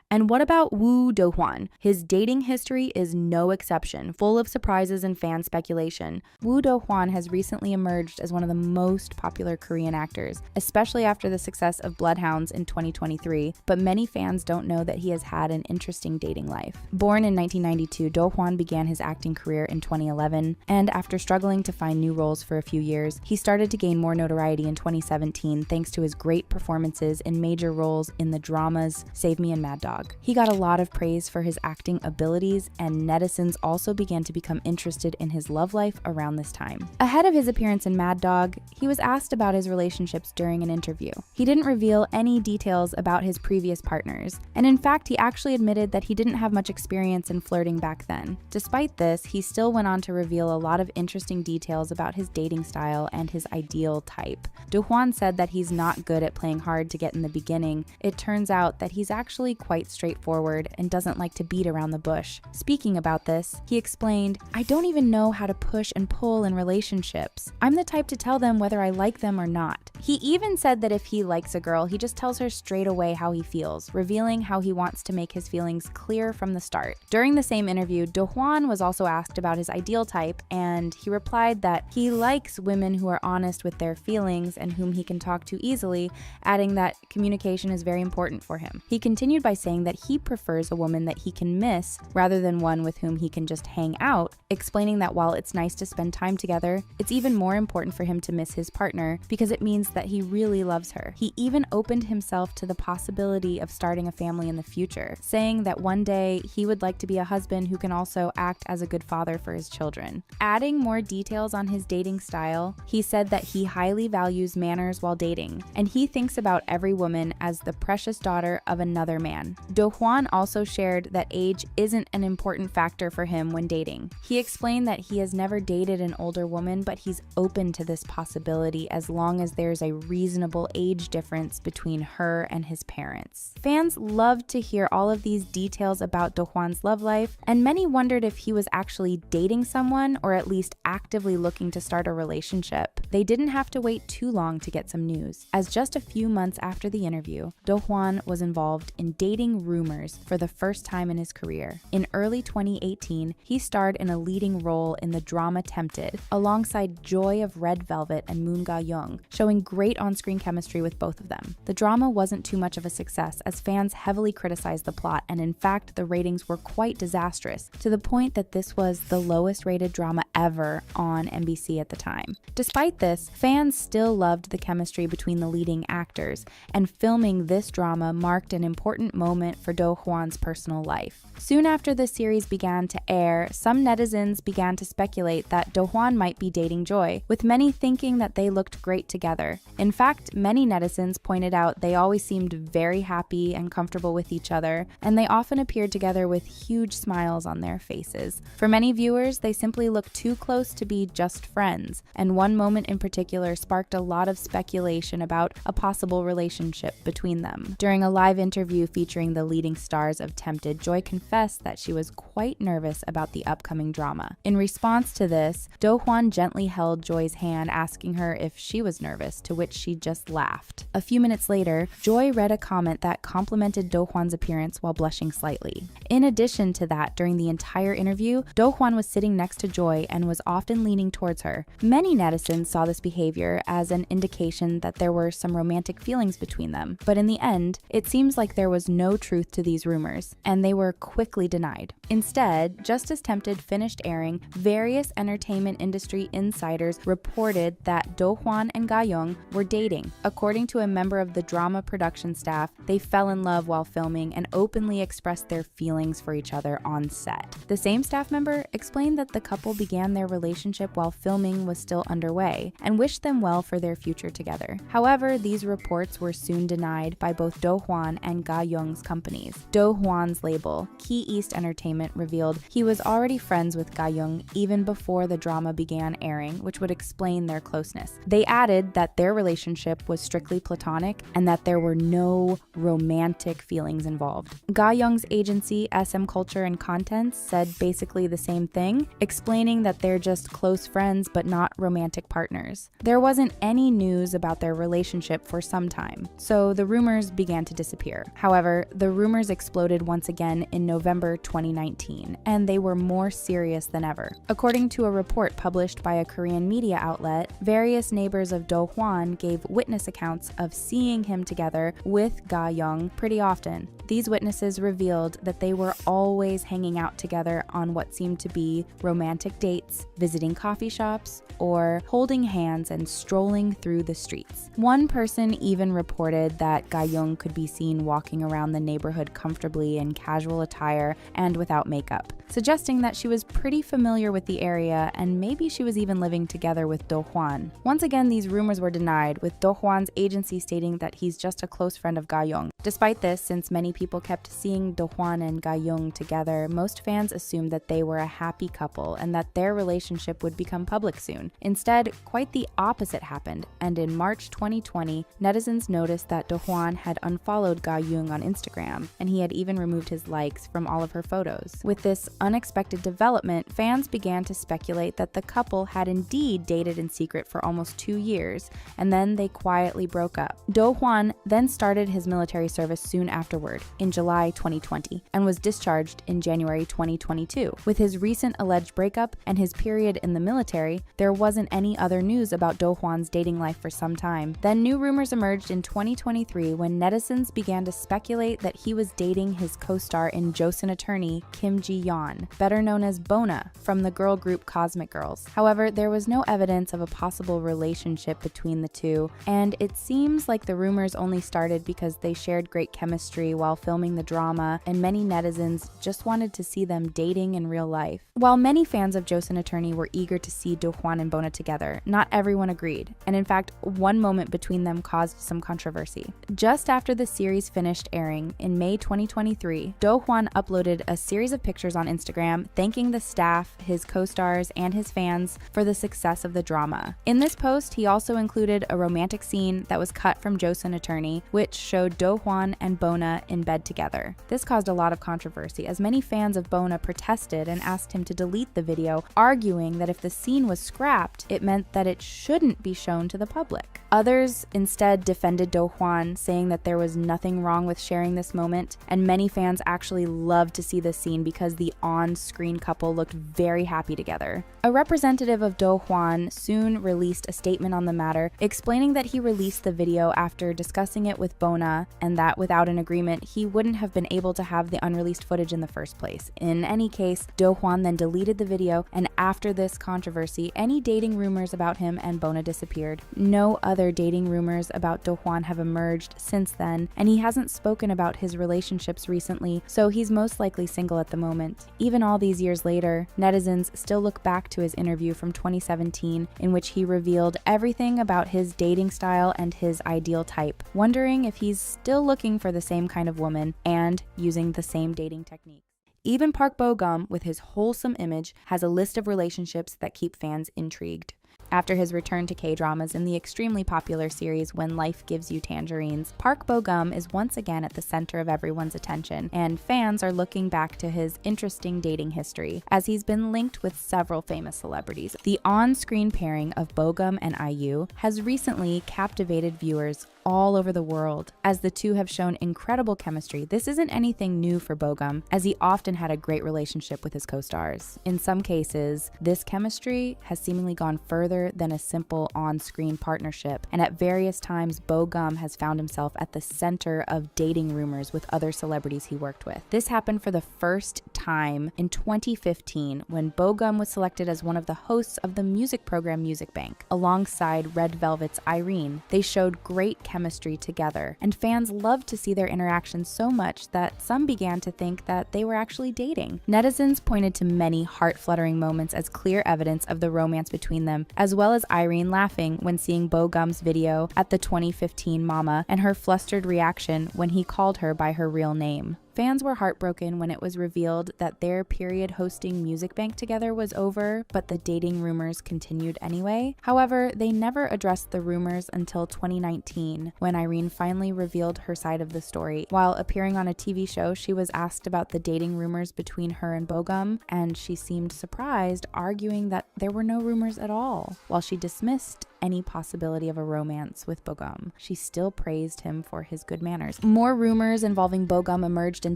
And what about Woo Dohwan? His dating history is no exception, full of surprises and fan speculation. Woo Dohwan has recently emerged as one of the most popular Korean actors, especially after the success of Bloodhounds in 2023, but many fans don't know that he has had an interesting dating life. Born in 1992, Dohwan began his acting career in 2011, and after struggling to find new roles for a few years, he started to gain more notoriety in 2017 thanks to his great performances in major roles in the dramas Save Me and Mad Dog. He got a lot of praise for his acting abilities, and netizens also began to become interested in his love life around this time. Ahead of his appearance in Mad Dog, he was asked about his relationships during an interview. He didn't reveal any details about his previous partners, and in fact, he actually admitted that he didn't have much experience in flirting back then. Despite this, he still went on to reveal a lot of interesting details about his dating style and his ideal type. Dohwan said that he's not good at playing hard to get in the beginning. It turns out that he's actually quite straightforward and doesn't like to beat around the bush. Speaking about this, he explained, "I don't even know how to push and pull in relationships. I'm the type to tell them whether I like them or not." He even said that if he likes a girl, he just tells her straight away how he feels, revealing how he wants to make his feelings clear from the start. During the same interview, Dohwan was also asked about his ideal type, and he replied that he likes women who are honest with their feelings and whom he can talk to easily, adding that communication is very important for him. He continued by saying that he prefers a woman that he can miss rather than one with whom he can just hang out, explaining that while it's nice to spend time together, it's even more important for him to miss his partner because it means that he really loves her. He even opened himself to the possibility of starting a family in the future, saying that one day he would like to be a husband who can also act as a good father for his children. Adding more details on his dating style, he said that he highly values manners while dating, and he thinks about every woman as the precious daughter of another man. Dohwan also shared that age isn't an important factor for him when dating. He explained that he has never dated an older woman, but he's open to this possibility as long as there's a reasonable age difference between her and his parents. Fans loved to hear all of these details about Dohwan's love life, and many wondered if he was actually dating someone or at least actively looking to start a relationship. They didn't have to wait too long to get some news, as just a few months after the interview, Dohwan was involved in dating rumors for the first time in his career. In early 2018, he starred in a leading role in the drama Tempted, alongside Joy of Red Velvet and Moon Ga-young, showing great on-screen chemistry with both of them. The drama wasn't too much of a success, as fans heavily criticized the plot, and in fact, the ratings were quite disastrous, to the point that this was the lowest rated drama ever on NBC at the time. Despite this, fans still loved the chemistry between the leading actors, and filming this drama marked an important moment for Dohwan's personal life. Soon after the series began to air, some netizens began to speculate that Dohwan might be dating Joy, with many thinking that they looked great together. In fact, many netizens pointed out they always seemed very happy and comfortable with each other, and they often appeared together with huge smiles on their faces. For many viewers, they simply looked too close to be just friends, and one moment in particular sparked a lot of speculation about a possible relationship between them. During a live interview featuring the leading stars of Tempted, Joy confessed that she was quite nervous about the upcoming drama. In response to this, Dohwan gently held Joy's hand, asking her if she was nervous, to which she just laughed. A few minutes later, Joy read a comment that complimented Dohwan's appearance while blushing slightly. In addition to that, during the entire interview, Dohwan was sitting next to Joy and was often leaning towards her. Many netizens saw this behavior as an indication that there were some romantic feelings between them, but in the end, it seems like there was no truth to these rumors, and they were quickly denied. Instead, just as Tempted finished airing, various entertainment industry insiders reported that Dohwan and Ga-young were dating. According to a member of the drama production staff, they fell in love while filming and openly expressed their feelings for each other on set. The same staff member explained that the couple began their relationship while filming was still underway and wished them well for their future together. However, these reports were soon denied by both Dohwan and Ga-young's companies. Dohwan's label, Key East Entertainment, revealed he was already friends with Ga-young even before the drama began airing, which would explain their closeness. They added that their relationship was strictly platonic and that there were no romantic feelings involved. Ga-young's agency, SM Culture and Contents, said basically the same thing, explaining that they're just close friends but not romantic partners. There wasn't any news about their relationship for some time, so the rumors began to disappear. However, the rumors exploded once again in November 2019, and they were more serious than ever. According to a report published by a Korean media outlet, various neighbors of Dohwan gave witness accounts of seeing him together with Ga-young pretty often. These witnesses revealed that they were always hanging out together on what seemed to be romantic dates, visiting coffee shops, or holding hands and strolling through the streets. One person even reported that Ga-young could be seen walking around the neighborhood comfortably in casual attire and without makeup, suggesting that she was pretty familiar with the area and maybe she was even living together with Dohwan. Once again, these rumors were denied, with Dohwan's agency stating that he's just a close friend of Ga-young. Despite this, since many people kept seeing Dohwan and Ga-young together, most fans assumed that they were a happy couple and that their relationship would become public soon. Instead, quite the opposite happened, and in March 2020, netizens noticed that Dohwan had unfollowed Ga-young on Instagram, and he had even removed his likes from all of her photos. With this unexpected development, fans began to speculate that the couple had indeed dated in secret for almost 2 years, and then they quietly broke up. Dohwan then started his military service soon afterward, in July 2020, and was discharged in January 2022. With his recent alleged breakup and his period in the military, there wasn't any other news about Dohwan's dating life for some time. Then new rumors emerged in 2023 when netizens began to speculate that he was dating his co-star in Joseon Attorney, Kim Ji-yeon, better known as Bona, from the girl group Cosmic Girls. However, there was no evidence of a possible relationship between the two, and it seems like the rumors only started because they shared great chemistry while filming the drama, and many netizens just wanted to see them dating in real life. While many fans of Joseon Attorney were eager to see Dohwan and Bona together, not everyone agreed, and in fact, one moment between them caused some controversy. Just after the series finished airing, in May 2023, Dohwan uploaded a series of pictures on Instagram thanking the staff, his co-stars, and his fans for the success of the drama. In this post, he also included a romantic scene that was cut from Joseon Attorney, which showed Dohwan and Bona in bed together. This caused a lot of controversy, as many fans of Bona protested and asked him to delete the video, arguing that if the scene was scrapped, it meant that it shouldn't be shown to the public. Others instead defended Dohwan, saying that there was nothing wrong with sharing this moment, and many fans actually loved to see this scene scene because the on-screen couple looked very happy together. A representative of Dohwan soon released a statement on the matter, explaining that he released the video after discussing it with Bona and that without an agreement, he wouldn't have been able to have the unreleased footage in the first place. In any case, Dohwan then deleted the video, and after this controversy, any dating rumors about him and Bona disappeared. No other dating rumors about Dohwan have emerged since then, and he hasn't spoken about his relationships recently, so he's most likely single at the moment. Even all these years later, netizens still look back to his interview from 2017 in which he revealed everything about his dating style and his ideal type, wondering if he's still looking for the same kind of woman and using the same dating techniques. Even Park Bogum, with his wholesome image, has a list of relationships that keep fans intrigued. After his return to K-dramas in the extremely popular series When Life Gives You Tangerines, Park Bogum is once again at the center of everyone's attention, and fans are looking back to his interesting dating history, as he's been linked with several famous celebrities. The on-screen pairing of Bogum and IU has recently captivated viewers all over the world, as the two have shown incredible chemistry. This isn't anything new for Bogum, as he often had a great relationship with his co-stars. In some cases, this chemistry has seemingly gone further than a simple on-screen partnership, and at various times Bogum has found himself at the center of dating rumors with other celebrities he worked with. This happened for the first time in 2015 when Bogum was selected as one of the hosts of the music program Music Bank, alongside Red Velvet's Irene. They showed great chemistry together, and fans loved to see their interaction so much that some began to think that they were actually dating. Netizens pointed to many heart-fluttering moments as clear evidence of the romance between them, as well as Irene laughing when seeing Bogum's video at the 2015 Mama and her flustered reaction when he called her by her real name. Fans were heartbroken when it was revealed that their period hosting Music Bank together was over, but the dating rumors continued anyway. However, they never addressed the rumors until 2019, when Irene finally revealed her side of the story. While appearing on a TV show, she was asked about the dating rumors between her and Bogum, and she seemed surprised, arguing that there were no rumors at all. While she dismissed any possibility of a romance with Bogum, she still praised him for his good manners. More rumors involving Bogum emerged in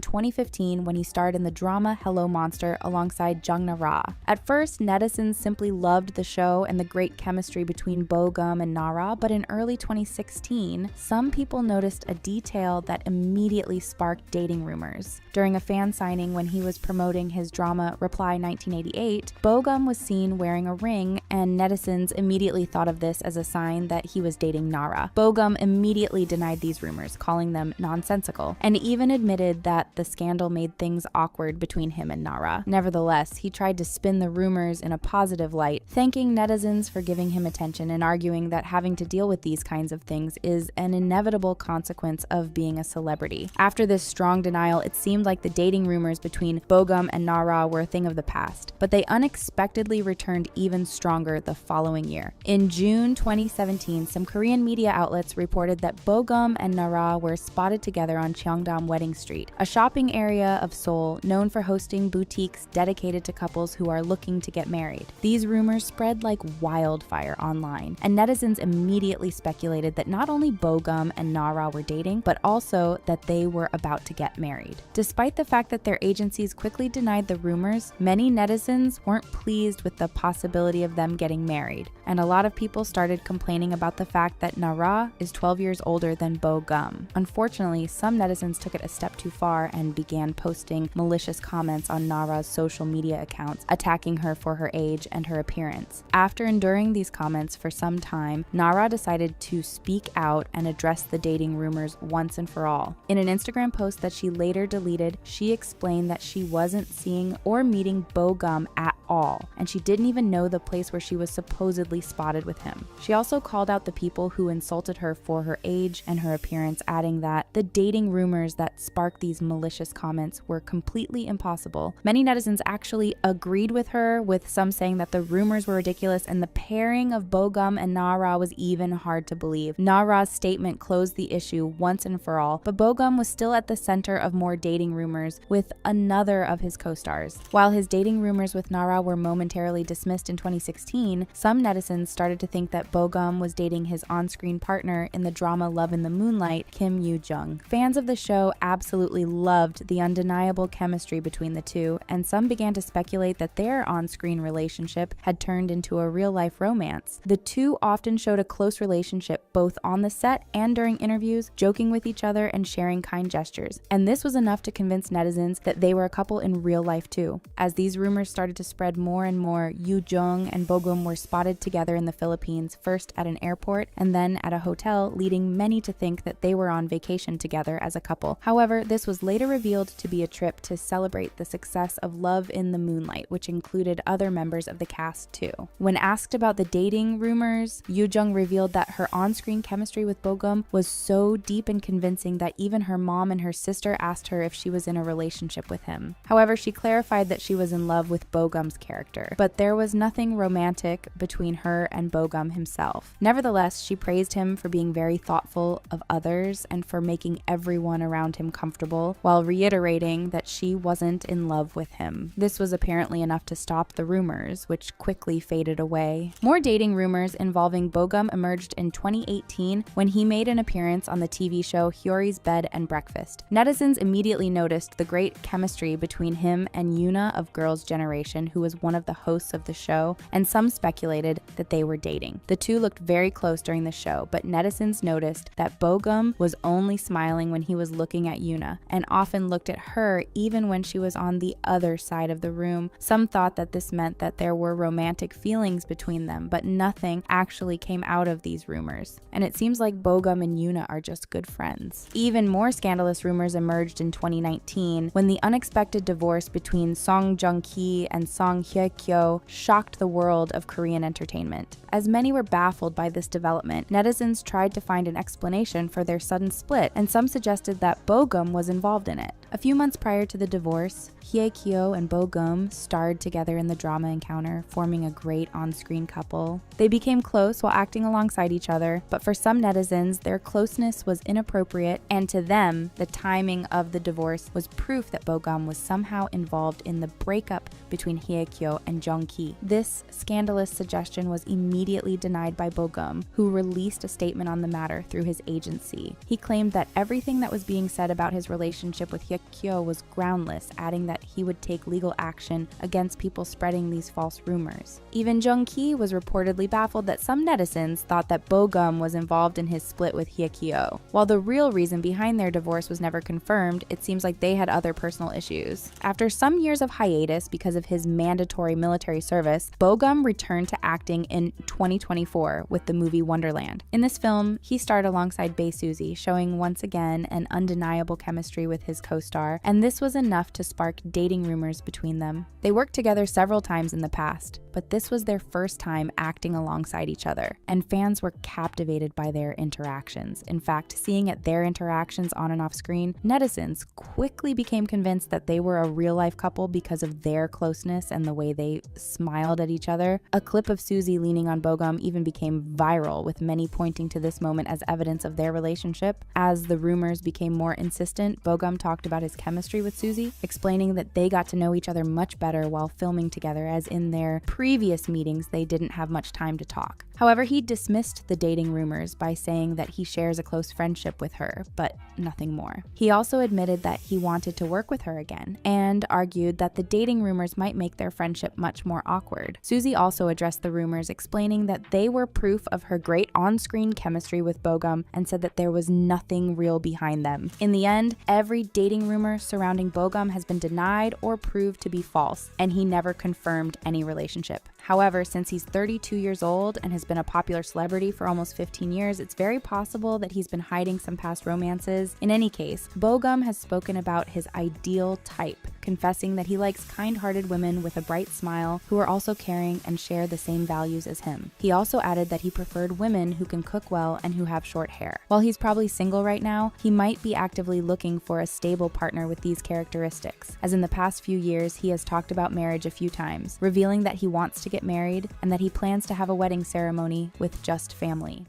2015 when he starred in the drama Hello Monster alongside Jung Hae In. At first, netizens simply loved the show and the great chemistry between Bogum and Hae In, but in early 2016, some people noticed a detail that immediately sparked dating rumors. During a fan signing when he was promoting his drama Reply 1988, Bogum was seen wearing a ring, and netizens immediately thought of this as a sign that he was dating Hae In. Bogum immediately denied these rumors, calling them nonsensical, and even admitted that the scandal made things awkward between him and Hae In. Nevertheless, he tried to spin the rumors in a positive light, thanking netizens for giving him attention and arguing that having to deal with these kinds of things is an inevitable consequence of being a celebrity. After this strong denial, it seemed like the dating rumors between Bogum and Hae In were a thing of the past, but they unexpectedly returned even stronger the following year. In June 2017, some Korean media outlets reported that Bogum and Hae In were spotted together on Cheongdam Wedding Street, a shopping area of Seoul known for hosting boutiques dedicated to couples who are looking to get married. These rumors spread like wildfire online, and netizens immediately speculated that not only Bogum and Hae In were dating, but also that they were about to get married. Despite the fact that their agencies quickly denied the rumors, many netizens weren't pleased with the possibility of them getting married, and a lot of people started complaining about the fact that Hae In is 12 years older than Bogum. Unfortunately, some netizens took it a step too far and began posting malicious comments on Hae In's social media accounts, attacking her for her age and her appearance. After enduring these comments for some time, Hae In decided to speak out and address the dating rumors once and for all. In an Instagram post that she later deleted, she explained that she wasn't seeing or meeting Bogum at all, and she didn't even know the place where she was supposedly spotted with him. She also called out the people who insulted her for her age and her appearance, adding that the dating rumors that sparked these malicious comments were completely impossible. Many netizens actually agreed with her, with some saying that the rumors were ridiculous and the pairing of Bogum and Hae In was even hard to believe. Hae In's statement closed the issue once and for all, but Bogum was still at the center of more dating rumors with another of his co-stars. While his dating rumors with Hae In were momentarily dismissed in 2016, some netizens started to think that Bogum was dating his on-screen partner in the drama Love in the Moonlight, Kim Yoo-jung. Fans of the show absolutely loved the undeniable chemistry between the two, and some began to speculate that their on-screen relationship had turned into a real-life romance. The two often showed a close relationship both on the set and during interviews, joking with each other and sharing kind gestures. And this was enough to convince netizens that they were a couple in real life too. As these rumors started to spread more and more, Jong and Bogum were spotted together in the Philippines, first at an airport and then at a hotel, leading many to think that they were on vacation together as a couple. However, this was later revealed to be a trip to celebrate the success of Love in the Moonlight, which included other members of the cast too. When asked about the dating rumors, Jung revealed that her on-screen chemistry with Bogum was so deep and convincing that even her mom and her sister asked her if she was in a relationship with him. However, she clarified that she was in love with Bogum's character, but there was nothing romantic between her and Bogum himself. Nevertheless, she praised him for being very thoughtful of others and for making everyone around him comfortable, while reiterating that she wasn't in love with him. This was apparently enough to stop the rumors, which quickly faded away. More dating rumors involving Bogum emerged in 2018 when he made an appearance on the TV show Hyori's Bed and Breakfast. Netizens immediately noticed the great chemistry between him and Yoona of Girls' Generation, who was one of the hosts of the show, and some speculated that they were dating. The two looked very close during the show, but netizens noticed that Bogum was only smiling when he was looking at Yoona, and often looked at her even when she was on the other side of the room. Some thought that this meant that there were romantic feelings between them, but nothing actually came out of these rumors. And it seems like Bogum and Yoona are just good friends. Even more scandalous rumors emerged in 2019 when the unexpected divorce between Song Joong-ki and Song Hye-kyo shocked the world of Korean entertainment. As many were baffled by this development, netizens tried to find an explanation for their sudden split, and some suggested that Bogum was involved in it. A few months prior to the divorce, Hye-kyo and Bogum starred together in the drama Encounter, forming a great on-screen couple. They became close while acting alongside each other, but for some netizens, their closeness was inappropriate, and to them, the timing of the divorce was proof that Bogum was somehow involved in the breakup between Hye-kyo and Jong-ki. This scandalous suggestion was immediately denied by Bogum, who released a statement on the matter through his agency. He claimed that everything that was being said about his relationship with Hye-kyo was groundless, adding that he would take legal action against people spreading these false rumors. Even Jong-ki was reportedly baffled that some netizens thought that Bogum was involved in his split with Hye-kyo. While the real reason behind their divorce was never confirmed, it seems like they had other personal issues. After some years of hiatus because of his mandatory military service, Bogum returned to acting in 2024 with the movie Wonderland. In this film, he starred alongside Bae Suzy, showing once again an undeniable chemistry with his co-star, and this was enough to spark dating rumors between them. They worked together several times in the past, but this was their first time acting alongside each other, and fans were captivated by their interactions. In fact, seeing at their interactions on and off screen, netizens quickly became convinced that they were a real-life couple because of their closeness and the way they smiled at each other. A clip of Suzy leaning on Bogum even became viral, with many pointing to this moment as evidence of their relationship. As the rumors became more insistent, Bogum talked about his chemistry with Suzy, explaining that they got to know each other much better while filming together, as in their previous meetings they didn't have much time to talk. However, he dismissed the dating rumors by saying that he shares a close friendship with her, but nothing more. He also admitted that he wanted to work with her again, and argued that the dating rumors might make their friendship much more awkward. Suzy also addressed the rumors, explaining that they were proof of her great on-screen chemistry with Bogum, and said that there was nothing real behind them. In the end, every dating rumor surrounding Bogum has been denied or proved to be false, and he never confirmed any relationship. However, since he's 32 years old and has been a popular celebrity for almost 15 years, it's very possible that he's been hiding some past romances. In any case, Bogum has spoken about his ideal type, confessing that he likes kind-hearted women with a bright smile who are also caring and share the same values as him. He also added that he preferred women who can cook well and who have short hair. While he's probably single right now, he might be actively looking for a stable partner with these characteristics, as in the past few years he has talked about marriage a few times, revealing that he wants to get married and that he plans to have a wedding ceremony with just family.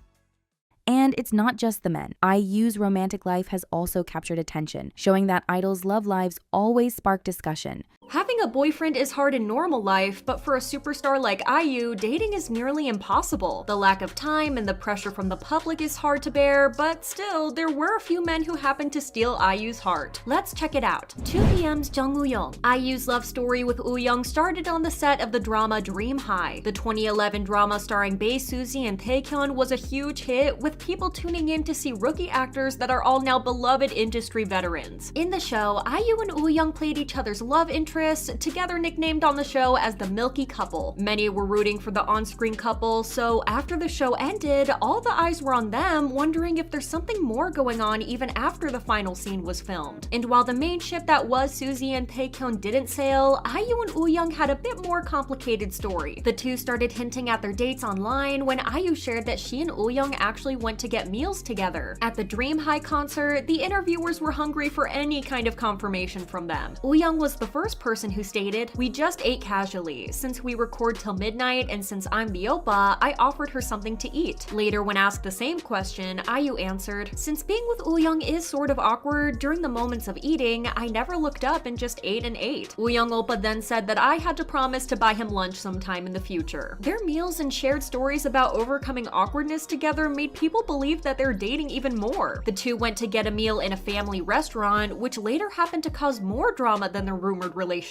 And it's not just the men. IU's romantic life has also captured attention, showing that idols' love lives always spark discussion. Having a boyfriend is hard in normal life, but for a superstar like IU, dating is nearly impossible. The lack of time and the pressure from the public is hard to bear, but still, there were a few men who happened to steal IU's heart. Let's check it out. 2PM's Jung Haein. IU's love story with Joohyuk started on the set of the drama Dream High. The 2011 drama starring Bae Suzy and Taehyun was a huge hit, with people tuning in to see rookie actors that are all now beloved industry veterans. In the show, IU and Joohyuk played each other's love interests, together nicknamed on the show as the Milky Couple. Many were rooting for the on-screen couple, so after the show ended, all the eyes were on them, wondering if there's something more going on even after the final scene was filmed. And while the main ship that was Suzy and Taehyun didn't sail, IU and Joohyuk had a bit more complicated story. The two started hinting at their dates online when IU shared that she and Joohyuk actually went to get meals together. At the Dream High concert, the interviewers were hungry for any kind of confirmation from them. Joohyuk was the first person who stated, "We just ate casually. Since we record till midnight and since I'm the oppa, I offered her something to eat." Later, when asked the same question, IU answered, "Since being with Joohyuk is sort of awkward, during the moments of eating, I never looked up and just ate and ate." Joohyuk oppa then said that I had to promise to buy him lunch sometime in the future. Their meals and shared stories about overcoming awkwardness together made people believe that they're dating even more. The two went to get a meal in a family restaurant, which later happened to cause more drama than their rumored relationship.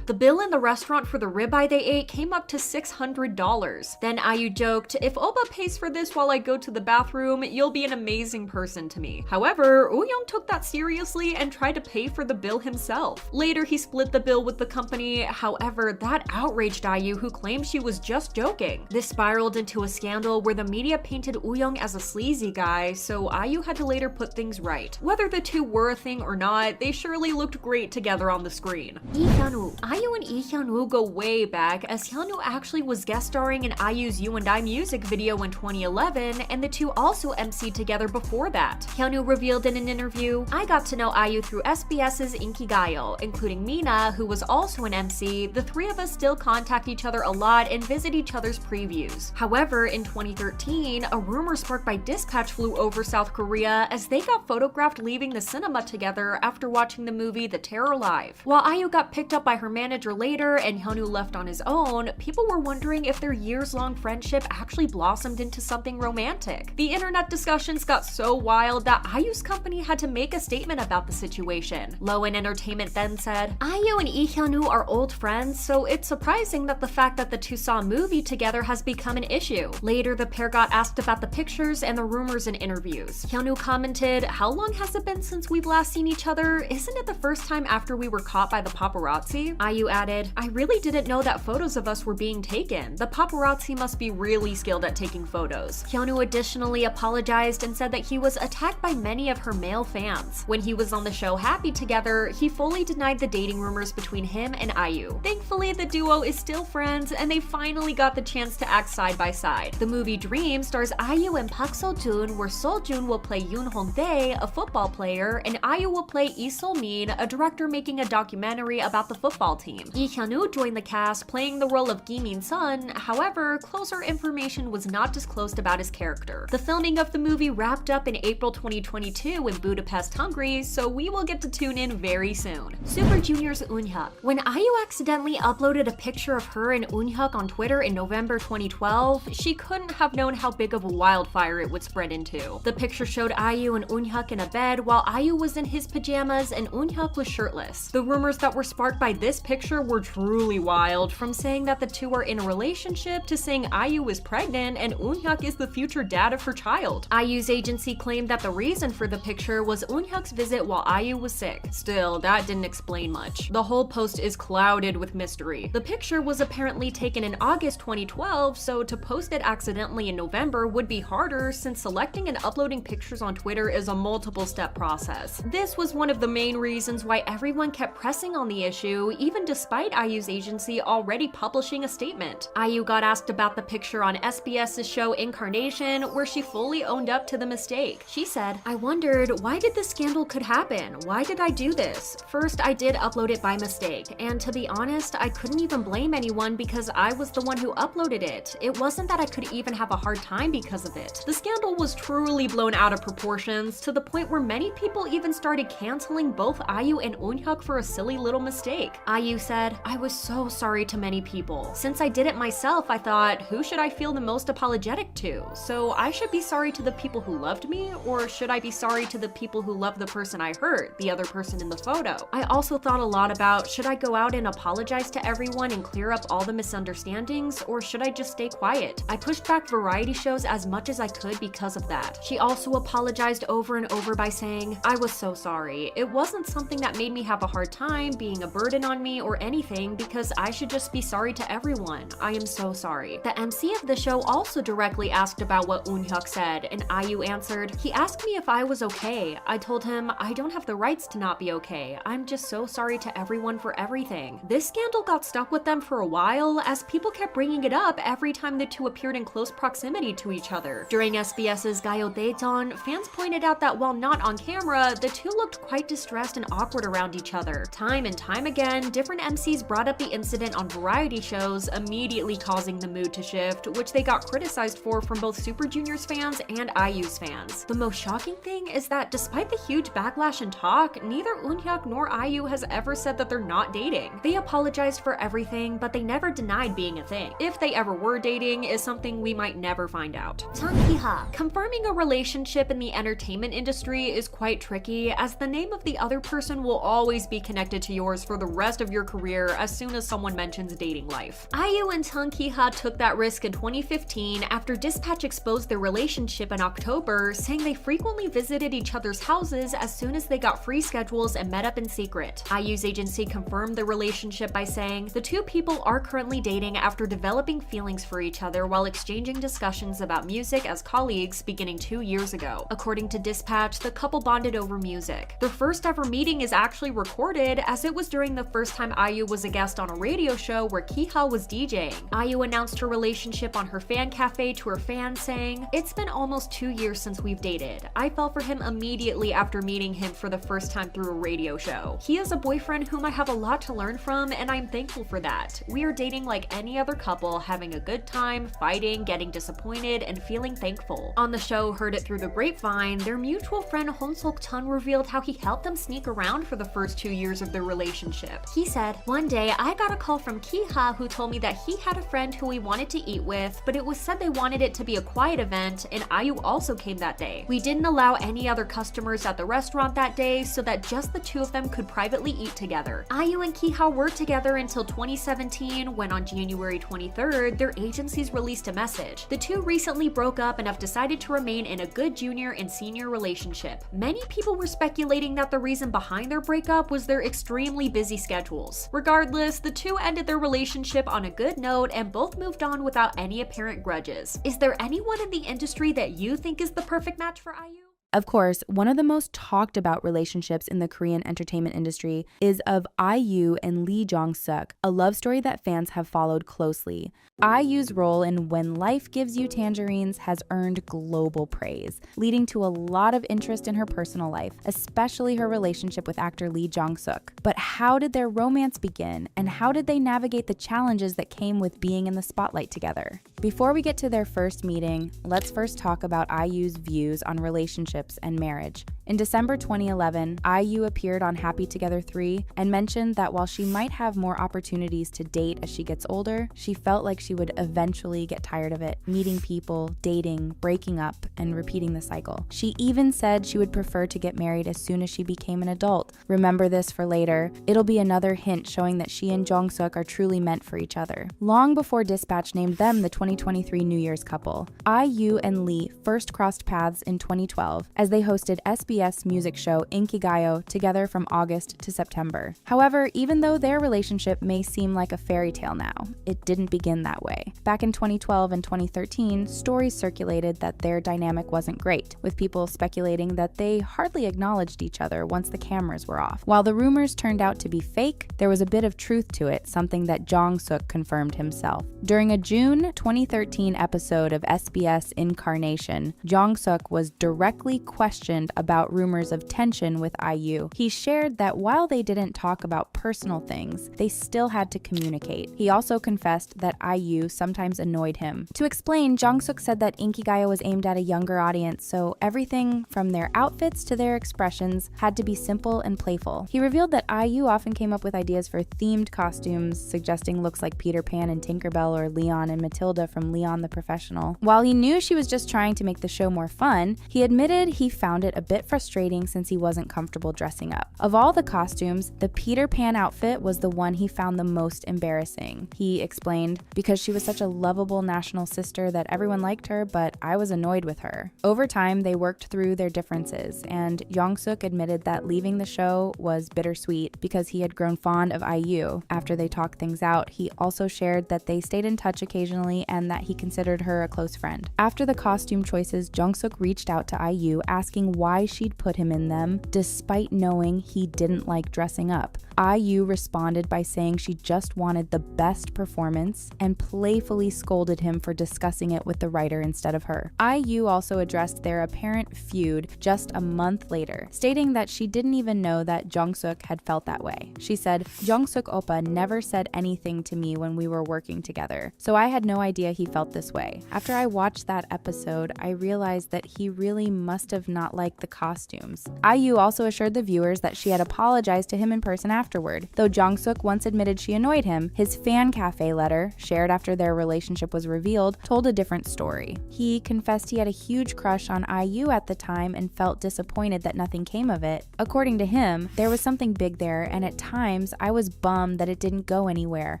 The bill in the restaurant for the ribeye they ate came up to $600. Then IU joked, "If oppa pays for this while I go to the bathroom, you'll be an amazing person to me." However, Joohyuk took that seriously and tried to pay for the bill himself. Later, he split the bill with the company. However, that outraged IU, who claimed she was just joking. This spiraled into a scandal where the media painted Joohyuk as a sleazy guy, so IU had to later put things right. Whether the two were a thing or not, they surely looked great together on the screen. Lee Junho. IU and Lee Junho go way back, as Junho actually was guest starring in IU's You and I music video in 2011, and the two also MC'd together before that. Junho revealed in an interview, "I got to know IU through SBS's Inkigayo, including Mina, who was also an MC. The three of us still contact each other a lot and visit each other's previews." However, in 2013, a rumor sparked by Dispatch flew over South Korea as they got photographed leaving the cinema together after watching the movie The Terror Live. While IU got picked up by her manager later and Junho left on his own, people were wondering if their years-long friendship actually blossomed into something romantic. The internet discussions got so wild that IU's company had to make a statement about the situation. Lowen Entertainment then said, "IU and Lee Junho are old friends, so it's surprising that the fact that the two saw a movie together has become an issue." Later, the pair got asked about the pictures and the rumors in interviews. Junho commented, "How long has it been since we've last seen each other? Isn't it the first time after we were caught by the paparazzi?" IU added, "I really didn't know that photos of us were being taken. The paparazzi must be really skilled at taking photos." Junho additionally apologized and said that he was attacked by many of her male fans. When he was on the show Happy Together, he fully denied the dating rumors between him and IU. Thankfully, the duo is still friends, and they finally got the chance to act side by side. The movie Dream stars IU and Park Seo-joon, where Seo-joon will play Yoon Hong-dae, a football player, and IU will play Lee Sol-min, a director making a documentary about the football team. Lee Hyun-woo joined the cast, playing the role of Gi Min-sun. However, closer information was not disclosed about his character. The filming of the movie wrapped up in April 2022 in Budapest, Hungary, so we will get to tune in very soon. Super Junior's Joohyuk. When IU accidentally uploaded a picture of her and Joohyuk on Twitter in November 2012, she couldn't have known how big of a wildfire it would spread into. The picture showed IU and Joohyuk in a bed while IU was in his pajamas and Joohyuk was shirtless. The rumors that were sparked by this picture were truly wild, from saying that the two are in a relationship to saying IU is pregnant and Joohyuk is the future dad of her child. IU's agency claimed that the reason for the picture was Joohyuk's visit while IU was sick. Still, that didn't explain much. The whole post is clouded with mystery. The picture was apparently taken in August 2012, so to post it accidentally in November would be harder, since selecting and uploading pictures on Twitter is a multiple-step process. This was one of the main reasons why everyone kept pressing on the issue, even despite IU's agency already publishing a statement. IU got asked about the picture on SBS's show Incarnation, where she fully owned up to the mistake. She said, "I wondered, why did this scandal could happen? Why did I do this? First, I did upload it by mistake, and to be honest, I couldn't even blame anyone because I was the one who uploaded it. It wasn't that I could even have a hard time because of it." The scandal was truly blown out of proportions, to the point where many people even started canceling both IU and Joohyuk for a silly little mistake. mistake. IU said, "I was so sorry to many people. Since I did it myself, I thought, who should I feel the most apologetic to? So I should be sorry to the people who loved me, or should I be sorry to the people who loved the person I hurt, the other person in the photo? I also thought a lot about, should I go out and apologize to everyone and clear up all the misunderstandings, or should I just stay quiet? I pushed back variety shows as much as I could because of that." She also apologized over and over by saying, "I was so sorry. It wasn't something that made me have a hard time, being a burden on me or anything, because I should just be sorry to everyone. I am so sorry." The MC of the show also directly asked about what Joohyuk said, and IU answered, "He asked me if I was okay. I told him, I don't have the rights to not be okay. I'm just so sorry to everyone for everything." This scandal got stuck with them for a while, as people kept bringing it up every time the two appeared in close proximity to each other. During SBS's Gayo Daejeon, fans pointed out that while not on camera, the two looked quite distressed and awkward around each other. Time and time again, different MCs brought up the incident on variety shows, immediately causing the mood to shift, which they got criticized for from both Super Junior's fans and IU's fans. The most shocking thing is that despite the huge backlash and talk, neither Joohyuk nor IU has ever said that they're not dating. They apologized for everything, but they never denied being a thing. If they ever were dating is something we might never find out. Jung Hae. Confirming a relationship in the entertainment industry is quite tricky, as the name of the other person will always be connected to yours for the rest of your career as soon as someone mentions dating life. IU and Jung Hae took that risk in 2015 after Dispatch exposed their relationship in October, saying they frequently visited each other's houses as soon as they got free schedules and met up in secret. IU's agency confirmed the relationship by saying, "The two people are currently dating after developing feelings for each other while exchanging discussions about music as colleagues beginning 2 years ago." According to Dispatch, the couple bonded over music. Their first ever meeting is actually recorded, as it was during the first time IU was a guest on a radio show where Kiha was DJing. IU announced her relationship on her fan cafe to her fans, saying, "It's been almost 2 years since we've dated. I fell for him immediately after meeting him for the first time through a radio show. He is a boyfriend whom I have a lot to learn from, and I'm thankful for that. We are dating like any other couple, having a good time, fighting, getting disappointed, and feeling thankful." On the show Heard It Through the Grapevine, their mutual friend Hon Sok-chun revealed how he helped them sneak around for the first 2 years of their relationship. He said, "One day I got a call from Kiha who told me that he had a friend who he wanted to eat with, but it was said they wanted it to be a quiet event, and IU also came that day. We didn't allow any other customers at the restaurant that day so that just the two of them could privately eat together." IU and Kiha were together until 2017, when on January 23rd, their agencies released a message. The two recently broke up and have decided to remain in a good junior and senior relationship. Many people were speculating that the reason behind their breakup was their extremely busy schedules. Regardless, the two ended their relationship on a good note and both moved on without any apparent grudges. Is there anyone in the industry that you think is the perfect match for IU? Of course, one of the most talked about relationships in the Korean entertainment industry is of IU and Lee Junho, a love story that fans have followed closely. IU's role in When Life Gives You Tangerines has earned global praise, leading to a lot of interest in her personal life, especially her relationship with actor Lee Junho. But how did their romance begin, and how did they navigate the challenges that came with being in the spotlight together? Before we get to their first meeting, let's first talk about IU's views on relationships and marriage. In December 2011, IU appeared on Happy Together 3 and mentioned that while she might have more opportunities to date as she gets older, she felt like she would eventually get tired of it, meeting people, dating, breaking up, and repeating the cycle. She even said she would prefer to get married as soon as she became an adult. Remember this for later. It'll be another hint showing that she and Jong Suk are truly meant for each other. Long before Dispatch named them the 2023 New Year's couple, IU and Lee first crossed paths in 2012 as they hosted SBS music show Inkigayo together from August to September. However, even though their relationship may seem like a fairy tale now, it didn't begin that way. Back in 2012 and 2013, stories circulated that their dynamic wasn't great, with people speculating that they hardly acknowledged each other once the cameras were off. While the rumors turned out to be fake, there was a bit of truth to it, something that Jong Suk confirmed himself. During a June 20 2013 episode of SBS Incarnation, Jong-suk was directly questioned about rumors of tension with IU. He shared that while they didn't talk about personal things, they still had to communicate. He also confessed that IU sometimes annoyed him. To explain, Jong-suk said that Inkigayo was aimed at a younger audience, so everything from their outfits to their expressions had to be simple and playful. He revealed that IU often came up with ideas for themed costumes, suggesting looks like Peter Pan and Tinkerbell or Leon and Matilda from Leon the Professional. While he knew she was just trying to make the show more fun, he admitted he found it a bit frustrating since he wasn't comfortable dressing up. Of all the costumes, the Peter Pan outfit was the one he found the most embarrassing. He explained, because she was such a lovable national sister that everyone liked her, but I was annoyed with her. Over time, they worked through their differences, and Jong-suk admitted that leaving the show was bittersweet because he had grown fond of IU. After they talked things out, he also shared that they stayed in touch occasionally and that he considered her a close friend. After the costume choices, Jong-suk reached out to IU asking why she'd put him in them, despite knowing he didn't like dressing up. IU responded by saying she just wanted the best performance and playfully scolded him for discussing it with the writer instead of her. IU also addressed their apparent feud just a month later, stating that she didn't even know that Jong-suk had felt that way. She said, "Jong-suk oppa never said anything to me when we were working together, so I had no idea he felt this way. After I watched that episode, I realized that he really must have not liked the costumes." IU also assured the viewers that she had apologized to him in person afterward. Though Jong-suk once admitted she annoyed him, his fan cafe letter, shared after their relationship was revealed, told a different story. He confessed he had a huge crush on IU at the time and felt disappointed that nothing came of it. According to him, there was something big there, and at times I was bummed that it didn't go anywhere.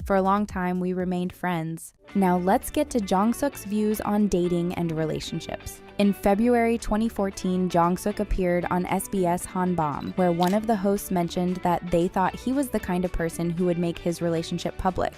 For a long time, we remained friends. Now let's get to Jong-suk's views on dating and relationships. In February 2014, Jong-suk appeared on SBS Hanbam, where one of the hosts mentioned that they thought he was the kind of person who would make his relationship public.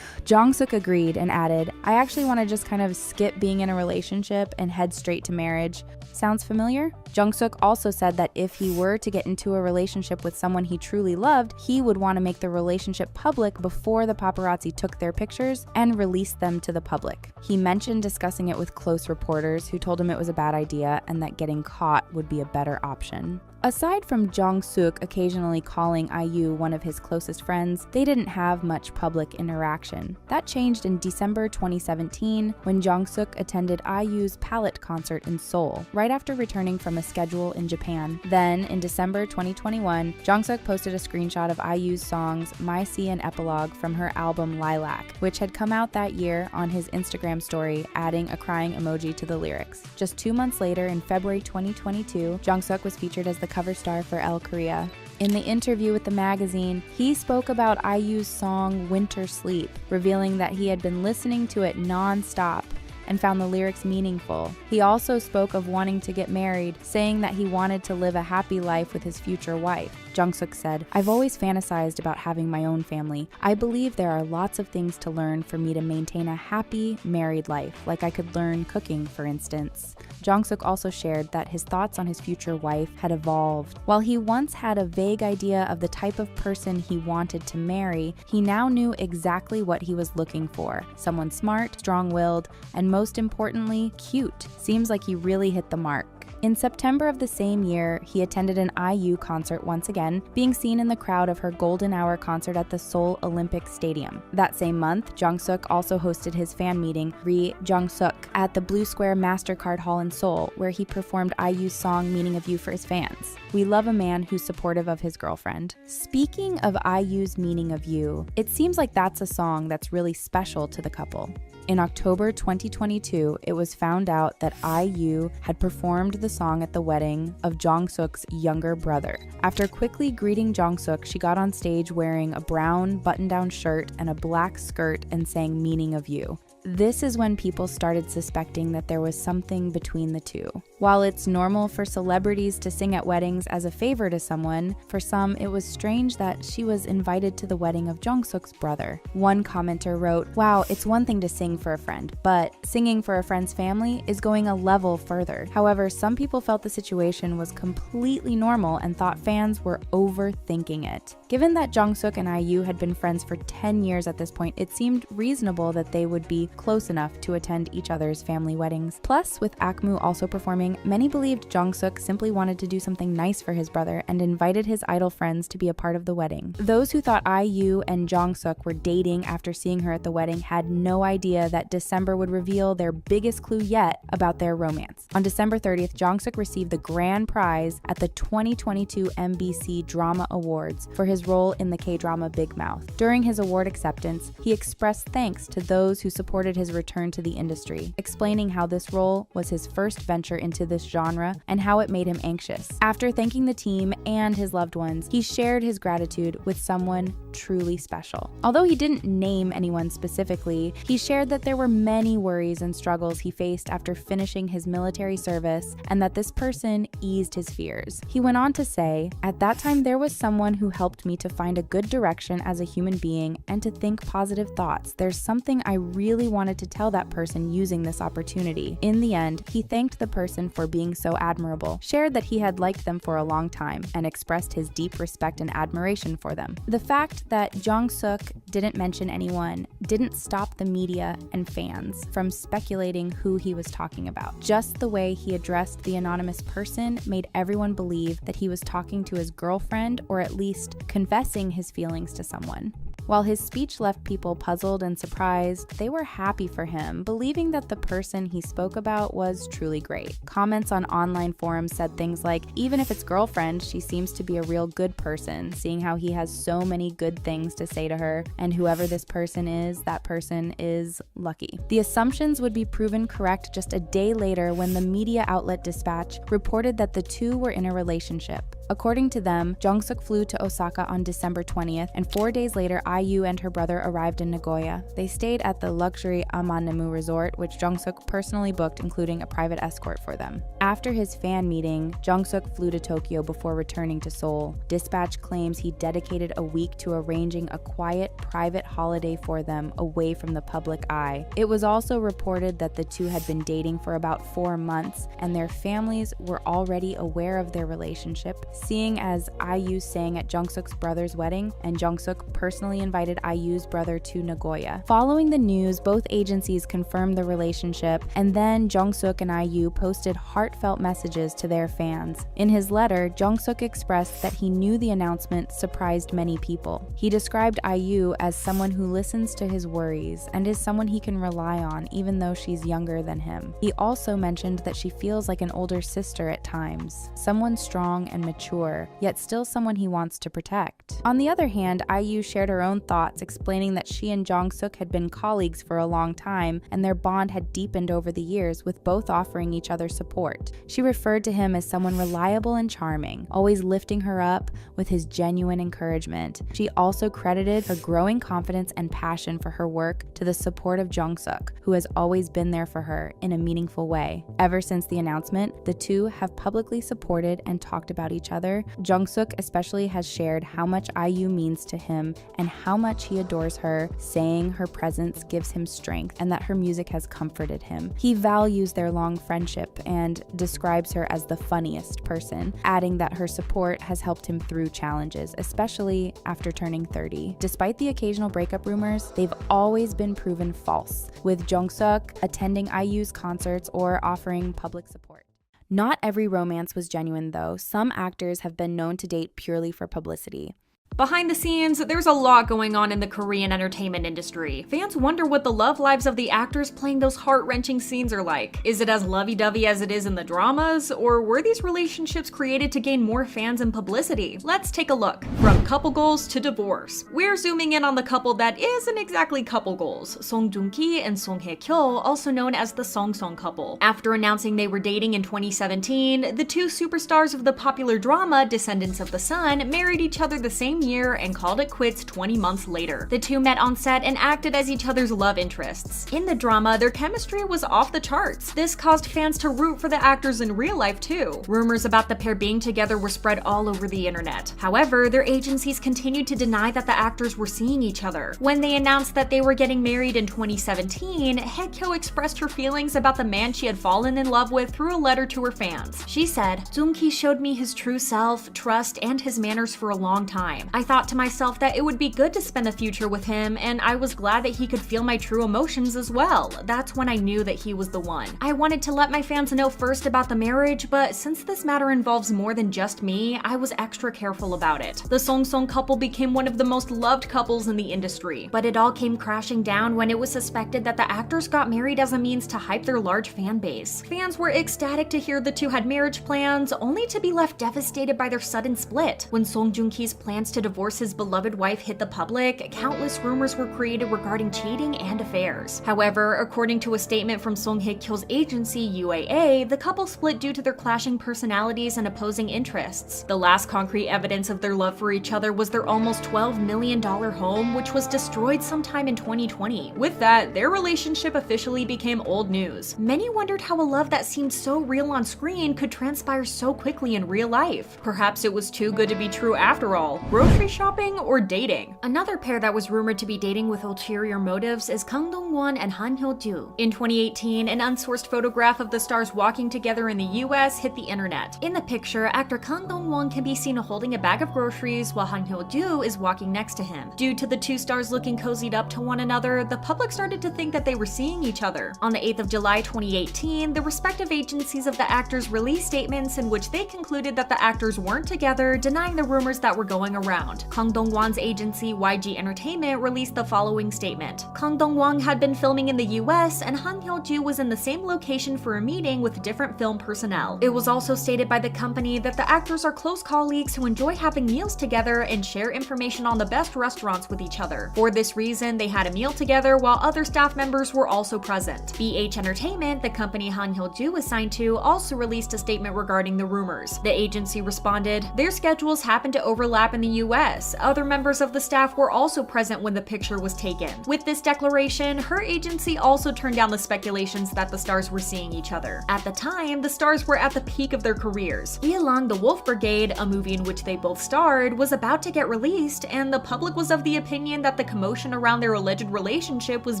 Jong-suk agreed and added, "I actually want to just kind of skip being in a relationship and head straight to marriage." Sounds familiar? Jong-suk also said that if he were to get into a relationship with someone he truly loved, he would want to make the relationship public before the paparazzi took their pictures and released them to the public. He mentioned discussing it with close reporters who told him it was a bad idea and that getting caught would be a better option. Aside from Jong-suk occasionally calling IU one of his closest friends, they didn't have much public interaction. That changed in December 2017 when Jong-suk attended IU's Palette concert in Seoul, right after returning from a schedule in Japan. Then, in December 2021, Jong-suk posted a screenshot of IU's songs My Sea and Epilogue from her album Lilac, which had come out that year, on his Instagram story, adding a crying emoji to the lyrics. Just 2 months later, in February 2022, Jong-suk was featured as the cover star for Elle Korea. In the interview with the magazine, he spoke about IU's song Winter Sleep, revealing that he had been listening to it non-stop and found the lyrics meaningful. He also spoke of wanting to get married, saying that he wanted to live a happy life with his future wife. Jong-suk said, "I've always fantasized about having my own family. I believe there are lots of things to learn for me to maintain a happy, married life, like I could learn cooking, for instance." Jong-suk also shared that his thoughts on his future wife had evolved. While he once had a vague idea of the type of person he wanted to marry, he now knew exactly what he was looking for: someone smart, strong-willed, and most importantly, cute. Seems like he really hit the mark. In September of the same year, he attended an IU concert once again, being seen in the crowd of her Golden Hour concert at the Seoul Olympic Stadium. That same month, Jong-suk also hosted his fan meeting, Ri Jong-suk, at the Blue Square MasterCard Hall in Seoul, where he performed IU's song Meaning of You for his fans. We love a man who's supportive of his girlfriend. Speaking of IU's Meaning of You, it seems like that's a song that's really special to the couple. In October 2022, it was found out that IU had performed the song at the wedding of Jong-suk's younger brother. After quickly greeting Jong-suk, she got on stage wearing a brown button-down shirt and a black skirt and sang Meaning of You. This is when people started suspecting that there was something between the two. While it's normal for celebrities to sing at weddings as a favor to someone, for some it was strange that she was invited to the wedding of Jong-suk's brother. One commenter wrote, "Wow, it's one thing to sing for a friend, but singing for a friend's family is going a level further." However, some people felt the situation was completely normal and thought fans were overthinking it. Given that Jong-suk and IU had been friends for 10 years at this point, it seemed reasonable that they would be close enough to attend each other's family weddings. Plus, with Akmu also performing, many believed Jung-suk simply wanted to do something nice for his brother and invited his idol friends to be a part of the wedding. Those who thought IU and Jong-suk were dating after seeing her at the wedding had no idea that December would reveal their biggest clue yet about their romance. On December 30th, Jong-suk received the grand prize at the 2022 MBC Drama Awards for his role in the K-drama Big Mouth. During his award acceptance, he expressed thanks to those who supported his return to the industry, explaining how this role was his first venture into this genre and how it made him anxious. After thanking the team and his loved ones, he shared his gratitude with someone truly special. Although he didn't name anyone specifically, he shared that there were many worries and struggles he faced after finishing his military service and that this person eased his fears. He went on to say, "At that time there was someone who helped me to find a good direction as a human being and to think positive thoughts. There's something I really wanted to tell that person using this opportunity." In the end, he thanked the person for being so admirable, shared that he had liked them for a long time, and expressed his deep respect and admiration for them. The fact that Jong-suk didn't mention anyone didn't stop the media and fans from speculating who he was talking about. Just the way he addressed the anonymous person made everyone believe that he was talking to his girlfriend or at least confessing his feelings to someone. While his speech left people puzzled and surprised, they were happy for him, believing that the person he spoke about was truly great. Comments on online forums said things like, "Even if it's girlfriend, she seems to be a real good person, seeing how he has so many good things to say to her, and whoever this person is, that person is lucky." The assumptions would be proven correct just a day later when the media outlet Dispatch reported that the two were in a relationship. According to them, Jong-suk flew to Osaka on December 20th, and 4 days later, IU and her brother arrived in Nagoya. They stayed at the luxury Amanemu resort, which Jong-suk personally booked, including a private escort for them. After his fan meeting, Jong-suk flew to Tokyo before returning to Seoul. Dispatch claims he dedicated a week to arranging a quiet, private holiday for them away from the public eye. It was also reported that the two had been dating for about 4 months, and their families were already aware of their relationship, seeing as IU sang at Jong-suk's brother's wedding, and Jong-suk personally invited IU's brother to Nagoya. Following the news, both agencies confirmed the relationship, and then Jong-suk and IU posted heartfelt messages to their fans. In his letter, Jong-suk expressed that he knew the announcement surprised many people. He described IU as someone who listens to his worries and is someone he can rely on even though she's younger than him. He also mentioned that she feels like an older sister at times, someone strong and mature, yet still someone he wants to protect. On the other hand, IU shared her own thoughts, explaining that she and Jong-suk had been colleagues for a long time and their bond had deepened over the years, with both offering each other support. She referred to him as someone reliable and charming, always lifting her up with his genuine encouragement. She also credited her growing confidence and passion for her work to the support of Jong-suk, who has always been there for her in a meaningful way. Ever since the announcement, the two have publicly supported and talked about each other. Jong-suk especially has shared how much IU means to him and how much he adores her, saying her presence gives him strength and that her music has comforted him. He values their long friendship and describes her as the funniest person, adding that her support has helped him through challenges, especially after turning 30. Despite the occasional breakup rumors, they've always been proven false, with Jong-suk attending IU's concerts or offering public support. Not every romance was genuine, though. Some actors have been known to date purely for publicity. Behind the scenes, there's a lot going on in the Korean entertainment industry. Fans wonder what the love lives of the actors playing those heart-wrenching scenes are like. Is it as lovey-dovey as it is in the dramas, or were these relationships created to gain more fans and publicity? Let's take a look. From couple goals to divorce. We're zooming in on the couple that isn't exactly couple goals, Song Joong-ki and Song Hye-kyo, also known as the Song-song couple. After announcing they were dating in 2017, the two superstars of the popular drama Descendants of the Sun married each other the same year and called it quits 20 months later. The two met on set and acted as each other's love interests. In the drama, their chemistry was off the charts. This caused fans to root for the actors in real life too. Rumors about the pair being together were spread all over the internet. However, their agencies continued to deny that the actors were seeing each other. When they announced that they were getting married in 2017, Hye-kyo expressed her feelings about the man she had fallen in love with through a letter to her fans. She said, "Joong-ki showed me his true self, trust, and his manners for a long time. time. I thought to myself that it would be good to spend the future with him, and I was glad that he could feel my true emotions as well. That's when I knew that he was the one. I wanted to let my fans know first about the marriage, but since this matter involves more than just me, I was extra careful about it. The Song couple became one of the most loved couples in the industry, but it all came crashing down when it was suspected that the actors got married as a means to hype their large fan base. Fans were ecstatic to hear the two had marriage plans, only to be left devastated by their sudden split. When Song Joong-ki's plans to divorce his beloved wife hit the public, countless rumors were created regarding cheating and affairs. However, according to a statement from Song Hye-kyo's agency UAA, the couple split due to their clashing personalities and opposing interests. The last concrete evidence of their love for each other was their almost $12 million home, which was destroyed sometime in 2020. With that, their relationship officially became old news. Many wondered how a love that seemed so real on screen could transpire so quickly in real life. Perhaps it was too good to be true after all. Grocery shopping or dating? Another pair that was rumored to be dating with ulterior motives is Kang Dong-won and Han Hyo-joo. In 2018, an unsourced photograph of the stars walking together in the US hit the internet. In the picture, actor Kang Dong-won can be seen holding a bag of groceries while Han Hyo-joo is walking next to him. Due to the two stars looking cozied up to one another, the public started to think that they were seeing each other. On the 8th of July 2018, the respective agencies of the actors released statements in which they concluded that the actors weren't together, denying the rumors that were going around. Kang Dong-won's agency YG Entertainment released the following statement. Kang Dong-won had been filming in the US, and Han Hyo-joo was in the same location for a meeting with different film personnel. It was also stated by the company that the actors are close colleagues who enjoy having meals together and share information on the best restaurants with each other. For this reason, they had a meal together while other staff members were also present. BH Entertainment, the company Han Hyo-joo was signed to, also released a statement regarding the rumors. The agency responded, "Their schedules happened to overlap in the US. Other members of the staff were also present when the picture was taken." With this declaration, her agency also turned down the speculations that the stars were seeing each other. At the time, the stars were at the peak of their careers. Ilang the Wolf Brigade, a movie in which they both starred, was about to get released, and the public was of the opinion that the commotion around their alleged relationship was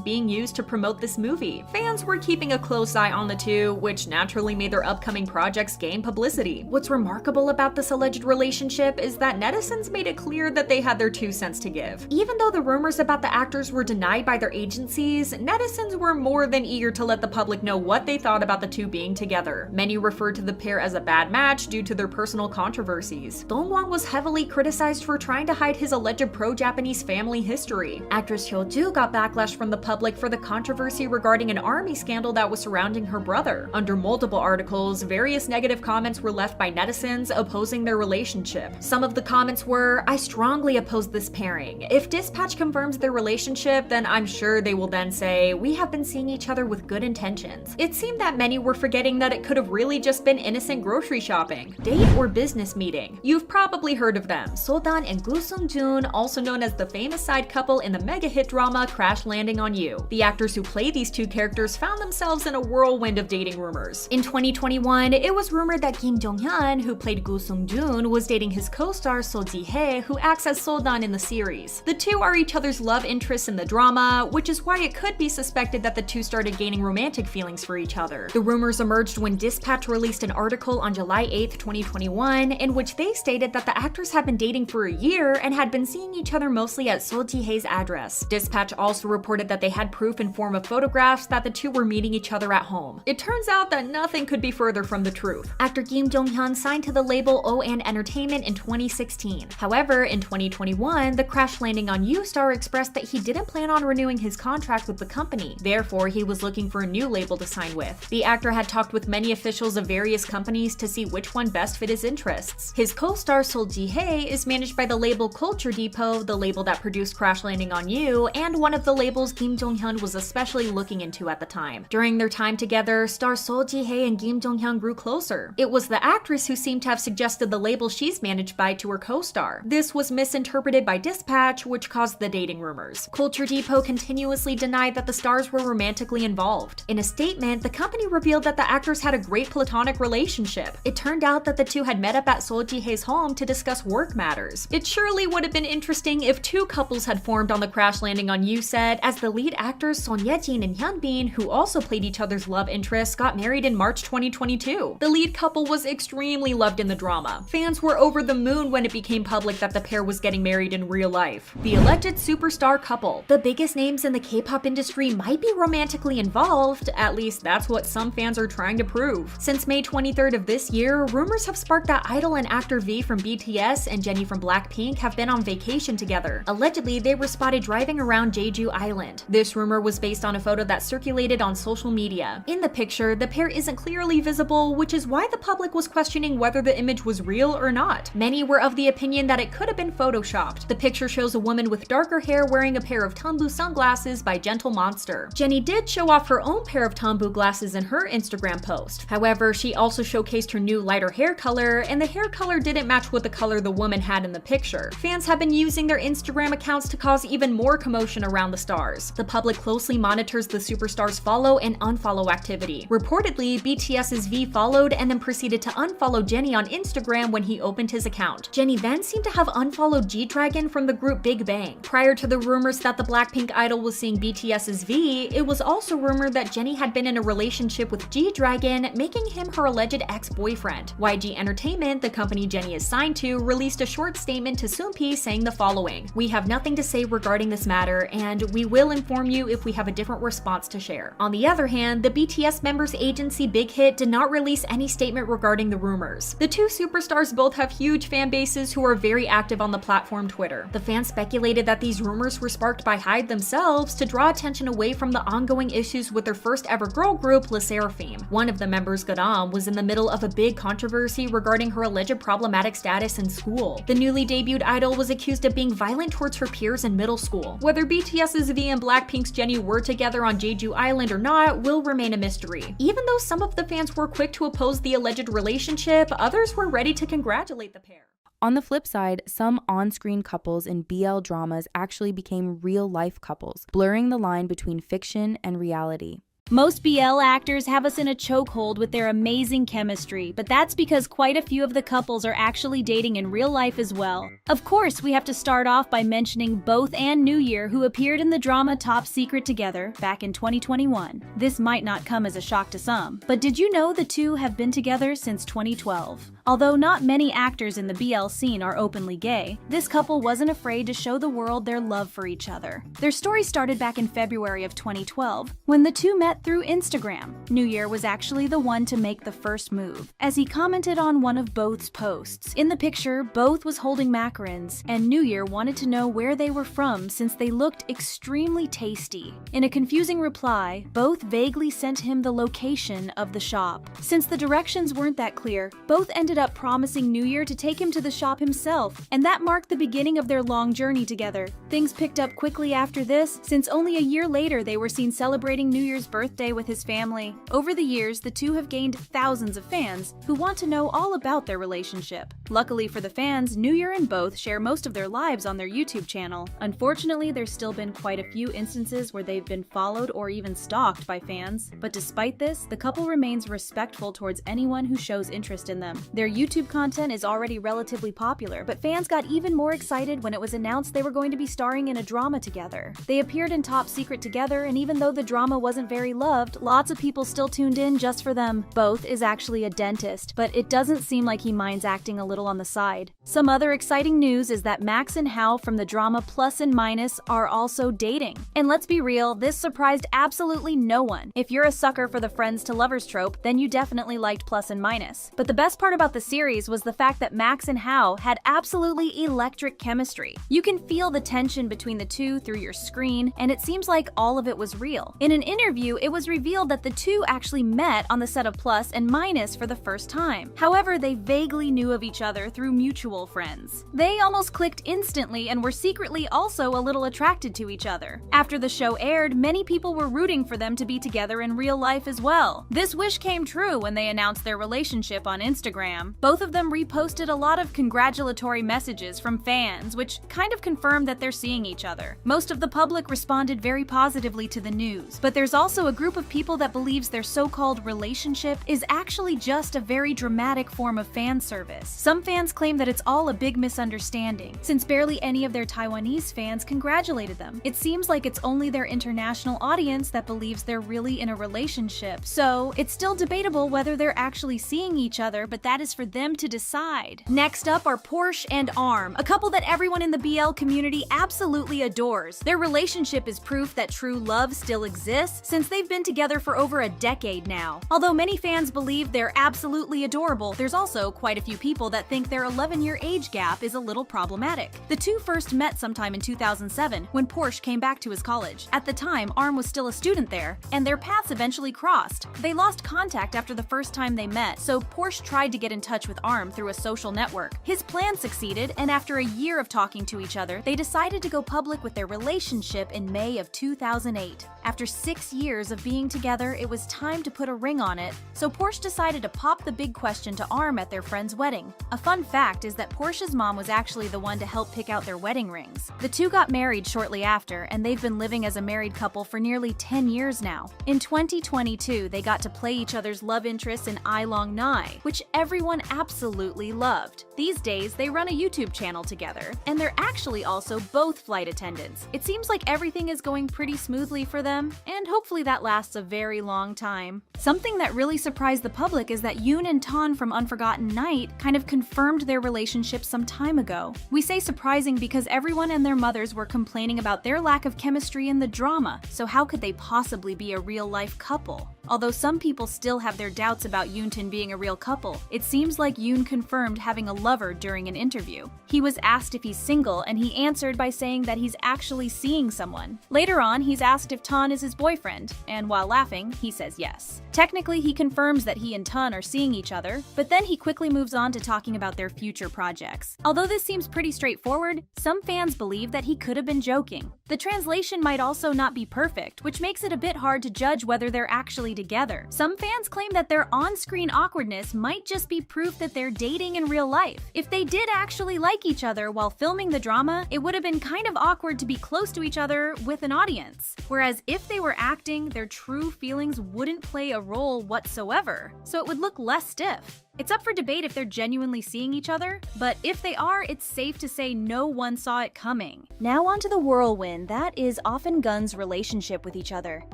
being used to promote this movie. Fans were keeping a close eye on the two, which naturally made their upcoming projects gain publicity. What's remarkable about this alleged relationship is that netizens made it clear that they had their 2 cents to give. Even though the rumors about the actors were denied by their agencies, netizens were more than eager to let the public know what they thought about the two being together. Many referred to the pair as a bad match due to their personal controversies. Dongwon was heavily criticized for trying to hide his alleged pro-Japanese family history. Actress Hyo-joo got backlash from the public for the controversy regarding an army scandal that was surrounding her brother. Under multiple articles, various negative comments were left by netizens opposing their relationship. Some of the comments were, "I strongly oppose this pairing. If Dispatch confirms their relationship, then I'm sure they will then say, we have been seeing each other with good intentions." It seemed that many were forgetting that it could have really just been innocent grocery shopping. Date or business meeting? You've probably heard of them. So-dan and Gu Sung-joon, also known as the famous side couple in the mega hit drama Crash Landing on You. The actors who play these two characters found themselves in a whirlwind of dating rumors. In 2021, it was rumored that Kim Jong-hyun, who played Gu Sung-joon, was dating his co-star Seo Ji-hae, who acts as So-dan in the series. The two are each other's love interests in the drama, which is why it could be suspected that the two started gaining romantic feelings for each other. The rumors emerged when Dispatch released an article on July 8, 2021, in which they stated that the actors had been dating for a year and had been seeing each other mostly at Seo Ji-hae's address. Dispatch also reported that they had proof in form of photographs that the two were meeting each other at home. It turns out that nothing could be further from the truth. Actor Kim Jong-hyun signed to the label ON Entertainment in 2016. However, in 2021, the Crash Landing on You star expressed that he didn't plan on renewing his contract with the company. Therefore, he was looking for a new label to sign with. The actor had talked with many officials of various companies to see which one best fit his interests. His co-star Seo Ji-hae is managed by the label Culture Depot, the label that produced Crash Landing on You, and one of the labels Kim Jong-hyun was especially looking into at the time. During their time together, star Seo Ji-hae and Kim Jong-hyun grew closer. It was the actress who seemed to have suggested the label she's managed by to her co-star. This was misinterpreted by Dispatch, which caused the dating rumors. Culture Depot continuously denied that the stars were romantically involved. In a statement, the company revealed that the actors had a great platonic relationship. It turned out that the two had met up at Seo Ji-hae's home to discuss work matters. It surely would have been interesting if two couples had formed on the Crash Landing on You set, as the lead actors Son Ye-jin and Hyun Bin, who also played each other's love interests, got married in March 2022. The lead couple was extremely loved in the drama. Fans were over the moon when it became public public that the pair was getting married in real life. The alleged superstar couple. The biggest names in the K-pop industry might be romantically involved, at least that's what some fans are trying to prove. Since May 23rd of this year, rumors have sparked that idol and actor V from BTS and Jennie from Blackpink have been on vacation together. Allegedly, they were spotted driving around Jeju Island. This rumor was based on a photo that circulated on social media. In the picture, the pair isn't clearly visible, which is why the public was questioning whether the image was real or not. Many were of the opinion that it could have been photoshopped. The picture shows a woman with darker hair wearing a pair of Tanbu sunglasses by Gentle Monster. Jennie did show off her own pair of Tanbu glasses in her Instagram post. However, she also showcased her new lighter hair color, and the hair color didn't match with the color the woman had in the picture. Fans have been using their Instagram accounts to cause even more commotion around the stars. The public closely monitors the superstars' follow and unfollow activity. Reportedly, BTS's V followed and then proceeded to unfollow Jennie on Instagram when he opened his account. Jennie then seemed to have unfollowed G-Dragon from the group Big Bang. Prior to the rumors that the Blackpink idol was seeing BTS's V, it was also rumored that Jennie had been in a relationship with G-Dragon, making him her alleged ex-boyfriend. YG Entertainment, the company Jennie is signed to, released a short statement to Soompi saying the following: "We have nothing to say regarding this matter, and we will inform you if we have a different response to share." On the other hand, the BTS members' agency Big Hit did not release any statement regarding the rumors. The two superstars both have huge fan bases who are very active on the platform Twitter. The fans speculated that these rumors were sparked by Hyde themselves to draw attention away from the ongoing issues with their first ever girl group, LE SSERAFIM. One of the members, Gadam, was in the middle of a big controversy regarding her alleged problematic status in school. The newly debuted idol was accused of being violent towards her peers in middle school. Whether BTS's V and Blackpink's Jennie were together on Jeju Island or not will remain a mystery. Even though some of the fans were quick to oppose the alleged relationship, others were ready to congratulate the pair. On the flip side, some on-screen couples in BL dramas actually became real-life couples, blurring the line between fiction and reality. Most BL actors have us in a chokehold with their amazing chemistry, but that's because quite a few of the couples are actually dating in real life as well. Of course, we have to start off by mentioning both and New Year, who appeared in the drama Top Secret together back in 2021. This might not come as a shock to some, but did you know the two have been together since 2012? Although not many actors in the BL scene are openly gay, this couple wasn't afraid to show the world their love for each other. Their story started back in February of 2012, when the two met through Instagram. New Year was actually the one to make the first move, as he commented on one of Both's posts. In the picture, Both was holding macarons, and New Year wanted to know where they were from since they looked extremely tasty. In a confusing reply, Both vaguely sent him the location of the shop. Since the directions weren't that clear, Both ended up promising New Year to take him to the shop himself, and that marked the beginning of their long journey together. Things picked up quickly after this, since only a year later they were seen celebrating New Year's birthday with his family. Over the years, the two have gained thousands of fans who want to know all about their relationship. Luckily for the fans, New Year and Both share most of their lives on their YouTube channel. Unfortunately, there's still been quite a few instances where they've been followed or even stalked by fans. But despite this, the couple remains respectful towards anyone who shows interest in them. Their YouTube content is already relatively popular, but fans got even more excited when it was announced they were going to be starring in a drama together. They appeared in Top Secret together, and even though the drama wasn't very loved, lots of people still tuned in just for them. Both is actually a dentist, but it doesn't seem like he minds acting a little on the side. Some other exciting news is that Max and Hao from the drama Plus and Minus are also dating. And let's be real, this surprised absolutely no one. If you're a sucker for the friends to lovers trope, then you definitely liked Plus and Minus. But the best part about the series was the fact that Max and Hao had absolutely electric chemistry. You can feel the tension between the two through your screen, and it seems like all of it was real. In an interview, it was revealed that the two actually met on the set of Plus and Minus for the first time. However, they vaguely knew of each other through mutual friends. They almost clicked instantly and were secretly also a little attracted to each other. After the show aired, many people were rooting for them to be together in real life as well. This wish came true when they announced their relationship on Instagram. Both of them reposted a lot of congratulatory messages from fans, which kind of confirmed that they're seeing each other. Most of the public responded very positively to the news, but there's also a a group of people that believes their so-called relationship is actually just a very dramatic form of fan service. Some fans claim that it's all a big misunderstanding, since barely any of their Taiwanese fans congratulated them. It seems like it's only their international audience that believes they're really in a relationship. So, it's still debatable whether they're actually seeing each other, but that is for them to decide. Next up are Porsche and Arm, a couple that everyone in the BL community absolutely adores. Their relationship is proof that true love still exists, since they've been together for over a decade now. Although many fans believe they're absolutely adorable, there's also quite a few people that think their 11-year age gap is a little problematic. The two first met sometime in 2007 when Porsche came back to his college. At the time, Arm was still a student there, and their paths eventually crossed. They lost contact after the first time they met, so Porsche tried to get in touch with Arm through a social network. His plan succeeded, and after a year of talking to each other, they decided to go public with their relationship in May of 2008. After 6 years of being together, it was time to put a ring on it, so Porsche decided to pop the big question to Arm at their friend's wedding. A fun fact is that Porsche's mom was actually the one to help pick out their wedding rings. The two got married shortly after, and they've been living as a married couple for nearly 10 years now. In 2022, they got to play each other's love interests in I Long Nai, which everyone absolutely loved. These days, they run a YouTube channel together, and they're actually also both flight attendants. It seems like everything is going pretty smoothly for them, and hopefully that lasts a very long time. Something that really surprised the public is that Yoon and Tan from Unforgotten Night kind of confirmed their relationship some time ago. We say surprising because everyone and their mothers were complaining about their lack of chemistry in the drama, so how could they possibly be a real-life couple? Although some people still have their doubts about Yoontan being a real couple, it seems like Yoon confirmed having a lover during an interview. He was asked if he's single, and he answered by saying that he's actually seeing someone. Later on, he's asked if Tan is his boyfriend, and while laughing, he says yes. Technically, he confirms that he and Tan are seeing each other, but then he quickly moves on to talking about their future projects. Although this seems pretty straightforward, some fans believe that he could have been joking. The translation might also not be perfect, which makes it a bit hard to judge whether they're actually together. Some fans claim that their on-screen awkwardness might just be proof that they're dating in real life. If they did actually like each other while filming the drama, it would have been kind of awkward to be close to each other with an audience. Whereas if they were acting, their true feelings wouldn't play a role whatsoever, so it would look less stiff. It's up for debate if they're genuinely seeing each other, but if they are, it's safe to say no one saw it coming. Now onto the whirlwind that is Often Gun's relationship with each other.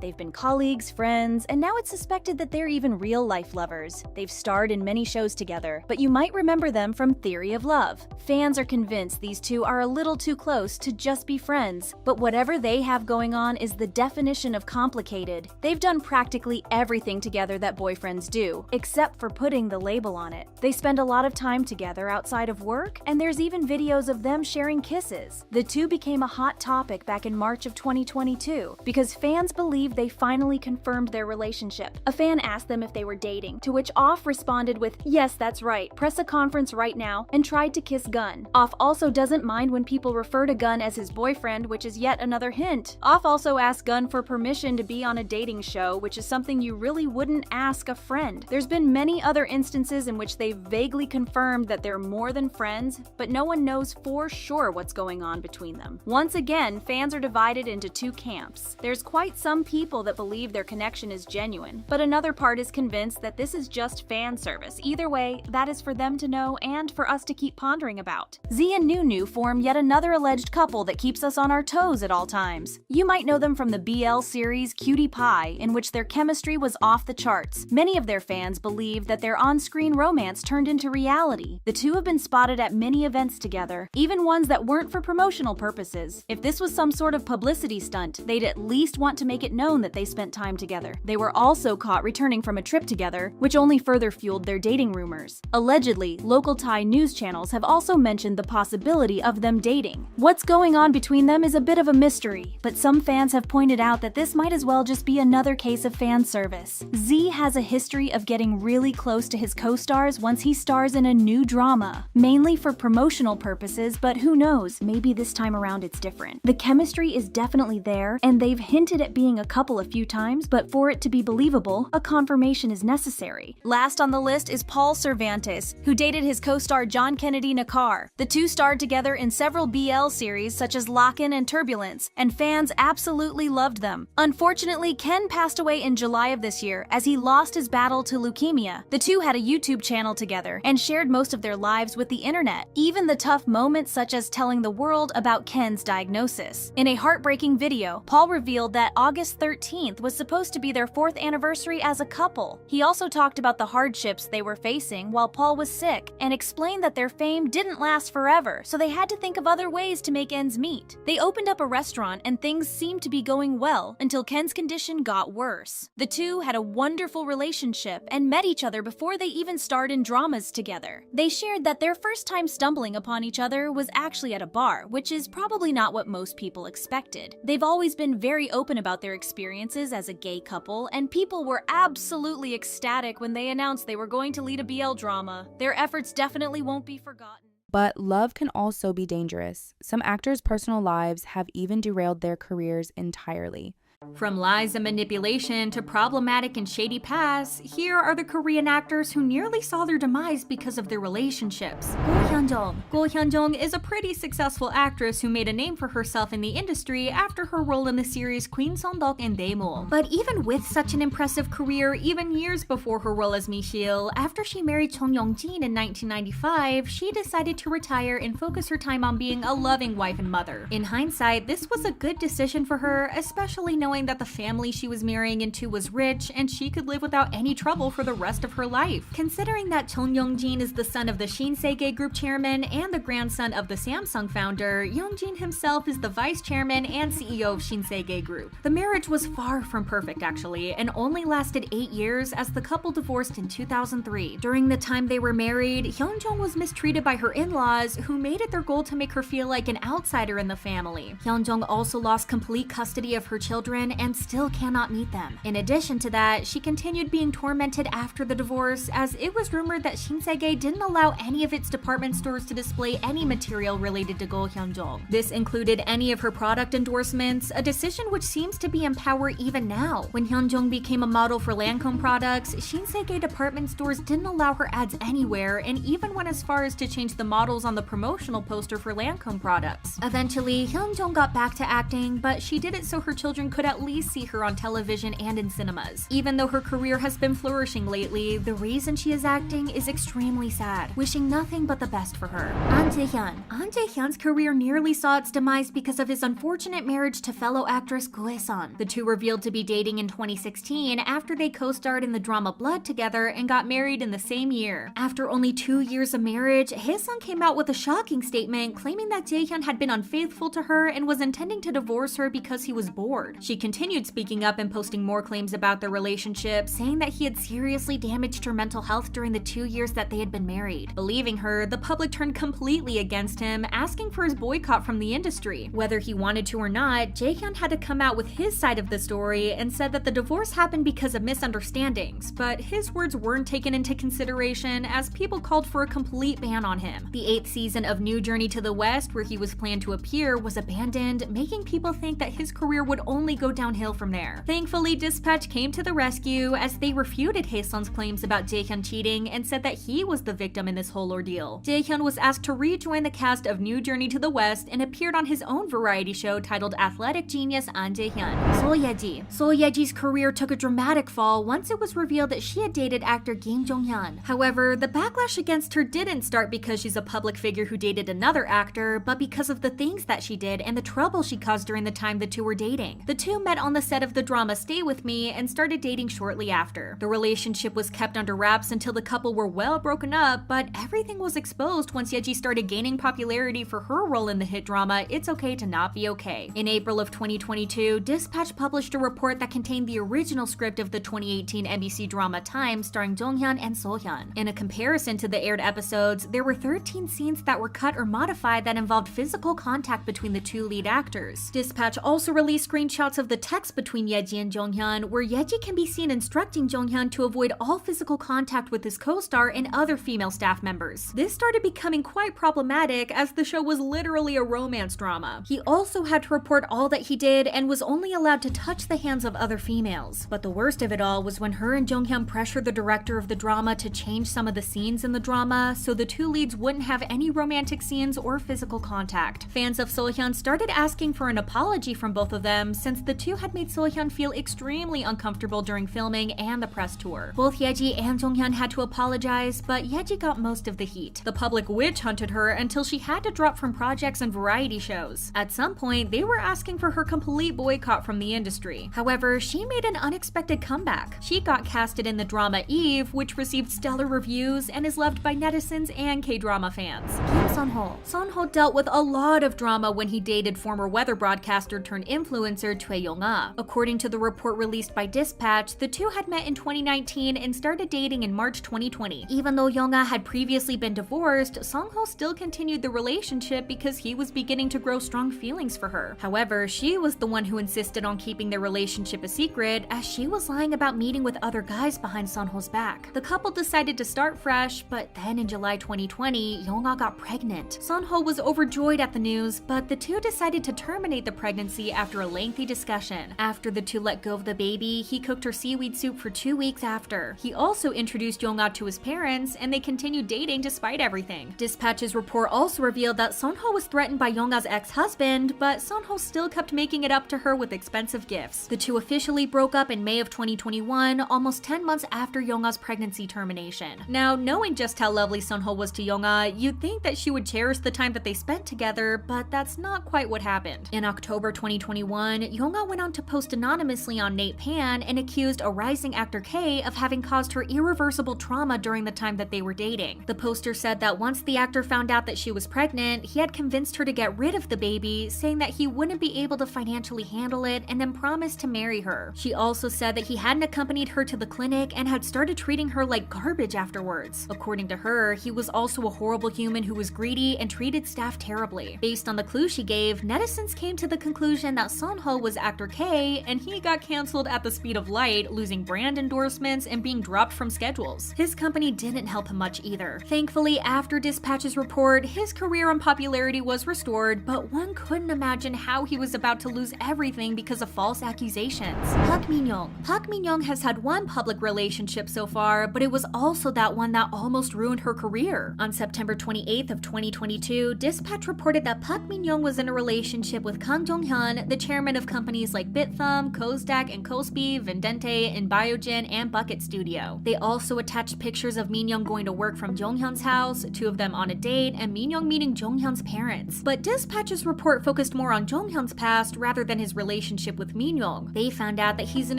They've been colleagues, friends, and now it's suspected that they're even real-life lovers. They've starred in many shows together, but you might remember them from Theory of Love. Fans are convinced these two are a little too close to just be friends, but whatever they have going on is the definition of complicated. They've done practically everything together that boyfriends do, except for putting the label on it. They spend a lot of time together outside of work, and there's even videos of them sharing kisses. The two became a hot topic back in March of 2022 because fans believe they finally confirmed their relationship. A fan asked them if they were dating, to which Off responded with, "Yes, that's right, press a conference right now," and tried to kiss Gun. Off also doesn't mind when people refer to Gun as his boyfriend, which is yet another hint. Off also asked Gun for permission to be on a dating show, which is something you really wouldn't ask a friend. There's been many other instances in which they've vaguely confirmed that they're more than friends, but no one knows for sure what's going on between them. Once again, fans are divided into two camps. There's quite some people that believe their connection is genuine, but another part is convinced that this is just fan service. Either way, that is for them to know and for us to keep pondering about. Z and Nunu form yet another alleged couple that keeps us on our toes at all times. You might know them from the BL series Cutie Pie, in which their chemistry was off the charts. Many of their fans believe that their on-screen romance turned into reality. The two have been spotted at many events together, even ones that weren't for promotional purposes. If this was some sort of publicity stunt, they'd at least want to make it known that they spent time together. They were also caught returning from a trip together, which only further fueled their dating rumors. Allegedly, local Thai news channels have also mentioned the possibility of them dating. What's going on between them is a bit of a mystery, but some fans have pointed out that this might as well just be another case of fan service. Z has a history of getting really close to his co co-stars once he stars in a new drama, mainly for promotional purposes, but who knows, maybe this time around it's different. The chemistry is definitely there, and they've hinted at being a couple a few times, but for it to be believable, a confirmation is necessary. Last on the list is Paul Cervantes, who dated his co-star John Kennedy Nakar. The two starred together in several BL series such as Lock-In and Turbulence, and fans absolutely loved them. Unfortunately, Ken passed away in July of this year as he lost his battle to leukemia. The two had a YouTube channel together and shared most of their lives with the internet, even the tough moments such as telling the world about Ken's diagnosis. In a heartbreaking video, Paul revealed that August 13th was supposed to be their 4th anniversary as a couple. He also talked about the hardships they were facing while Paul was sick and explained that their fame didn't last forever, so they had to think of other ways to make ends meet. They opened up a restaurant and things seemed to be going well until Ken's condition got worse. The two had a wonderful relationship and met each other before they even starred in dramas together. They shared that their first time stumbling upon each other was actually at a bar, which is probably not what most people expected. They've always been very open about their experiences as a gay couple, and people were absolutely ecstatic when they announced they were going to lead a BL drama. Their efforts definitely won't be forgotten. But love can also be dangerous. Some actors' personal lives have even derailed their careers entirely. From lies and manipulation to problematic and shady pasts, here are the Korean actors who nearly saw their demise because of their relationships. Go Hyun-jung is a pretty successful actress who made a name for herself in the industry after her role in the series Queen Sondok and Daemol. But even with such an impressive career, even years before her role as Michelle, after she married Chung Yong-jin in 1995, she decided to retire and focus her time on being a loving wife and mother. In hindsight, this was a good decision for her, especially knowing that the family she was marrying into was rich and she could live without any trouble for the rest of her life. Considering that Chung Yong-jin is the son of the Shinsegae Group chairman and the grandson of the Samsung founder, Yong-jin himself is the vice chairman and CEO of Shinsegae Group. The marriage was far from perfect actually, and only lasted 8 years as the couple divorced in 2003. During the time they were married, Hyun-jung was mistreated by her in-laws, who made it their goal to make her feel like an outsider in the family. Hyun-jung also lost complete custody of her children and still cannot meet them. In addition to that, she continued being tormented after the divorce, as it was rumored that Shinsegae didn't allow any of its department stores to display any material related to Go Hyun-jung. This included any of her product endorsements, a decision which seems to be in power even now. When Hyun-jung became a model for Lancome products, Shinsegae department stores didn't allow her ads anywhere and even went as far as to change the models on the promotional poster for Lancome products. Eventually, Hyun-jung got back to acting, but she did it so her children could at least see her on television and in cinemas. Even though her career has been flourishing lately, the reason she is acting is extremely sad, wishing nothing but the best for her. An Jae-hyun. An Jae-hyun's career nearly saw its demise because of his unfortunate marriage to fellow actress Go Hae-sun. The two revealed to be dating in 2016 after they co-starred in the drama Blood together and got married in the same year. After only 2 years of marriage, Hae-sun came out with a shocking statement claiming that Jae-hyun had been unfaithful to her and was intending to divorce her because he was bored. She continued speaking up and posting more claims about their relationship, saying that he had seriously damaged her mental health during the 2 years that they had been married. Believing her, the public turned completely against him, asking for his boycott from the industry. Whether he wanted to or not, Jae-hyun had to come out with his side of the story and said that the divorce happened because of misunderstandings, but his words weren't taken into consideration as people called for a complete ban on him. The 8th season of New Journey to the West, where he was planned to appear, was abandoned, making people think that his career would only go downhill from there. Thankfully, Dispatch came to the rescue as they refuted Hae-sun's claims about Jae-hyun cheating and said that he was the victim in this whole ordeal. Jae-hyun was asked to rejoin the cast of New Journey to the West and appeared on his own variety show titled Athletic Genius An Jae-hyun. So Ye-ji. So Ye-ji's career took a dramatic fall once it was revealed that she had dated actor Kim Jong-hyun. However, the backlash against her didn't start because she's a public figure who dated another actor, but because of the things that she did and the trouble she caused during the time the two were dating. The two met on the set of the drama Stay With Me and started dating shortly after. The relationship was kept under wraps until the couple were well broken up, but everything was exposed once Ye-ji started gaining popularity for her role in the hit drama It's Okay to Not Be Okay. In April of 2022, Dispatch published a report that contained the original script of the 2018 NBC drama Time starring Jong-hyun and So-hyun. In a comparison to the aired episodes, there were 13 scenes that were cut or modified that involved physical contact between the two lead actors. Dispatch also released screenshots shots of the text between Yeji and Jonghyun, where Yeji can be seen instructing Jonghyun to avoid all physical contact with his co-star and other female staff members. This started becoming quite problematic as the show was literally a romance drama. He also had to report all that he did and was only allowed to touch the hands of other females. But the worst of it all was when her and Jonghyun pressured the director of the drama to change some of the scenes in the drama so the two leads wouldn't have any romantic scenes or physical contact. Fans of Sohyun started asking for an apology from both of them since the two had made Sohyun feel extremely uncomfortable during filming and the press tour. Both Yeji and Jonghyun had to apologize, but Yeji got most of the heat. The public witch hunted her until she had to drop from projects and variety shows. At some point, they were asking for her complete boycott from the industry. However, she made an unexpected comeback. She got casted in the drama Eve, which received stellar reviews and is loved by netizens and K-drama fans. Kim Sunho. Sunho dealt with a lot of drama when he dated former weather broadcaster turned influencer Choi Yong-ah. According to the report released by Dispatch, the two had met in 2019 and started dating in March 2020. Even though Yong-ah had previously been divorced, Sunho still continued the relationship because he was beginning to grow strong feelings for her. However, she was the one who insisted on keeping their relationship a secret as she was lying about meeting with other guys behind Sunho's back. The couple decided to start fresh, but then in July 2020, Yong-ah got pregnant. Sunho was overjoyed at the news, but the two decided to terminate the pregnancy after a lengthy discussion. After the two let go of the baby, he cooked her seaweed soup for 2 weeks after. He also introduced Yong-ah to his parents, and they continued dating despite everything. Dispatch's report also revealed that Sunho was threatened by Yong-ah's ex-husband, but Sunho still kept making it up to her with expensive gifts. The two officially broke up in May of 2021, almost 10 months after Yong-ah's pregnancy termination. Now, knowing just how lovely Sunho was to Yong-ah, you'd think that she would cherish the time that they spent together, but that's not quite what happened. In October 2021, Yong-ah went on to post anonymously on Nate Pan and accused a rising actor K of having caused her irreversible trauma during the time that they were dating. The poster said that once the actor found out that she was pregnant, he had convinced her to get rid of the baby, saying that he wouldn't be able to financially handle it, and then promised to marry her. She also said that he hadn't accompanied her to the clinic and had started treating her like garbage afterwards. According to her, he was also a horrible human who was greedy and treated staff terribly. Based on the clue she gave, netizens came to the conclusion that Sunho was actor K, and he got cancelled at the speed of light, losing brand endorsements and being dropped from schedules. His company didn't help him much either. Thankfully, after Dispatch's report, his career and popularity was restored, but one couldn't imagine how he was about to lose everything because of false accusations. Park Min-young. Park Min-young has had one public relationship so far, but it was also that one that almost ruined her career. On September 28th of 2022, Dispatch reported that Park Min-young was in a relationship with Kang Jong-hyun, the chairman of companies like BitThumb, Kozdak and Kospi, Vendente, and Biogen, and Bucket Studio. They also attached pictures of Min-young going to work from Jonghyun's house, two of them on a date, and Min-young meeting Jonghyun's parents. But Dispatch's report focused more on Jonghyun's past rather than his relationship with Min-young. They found out that he's an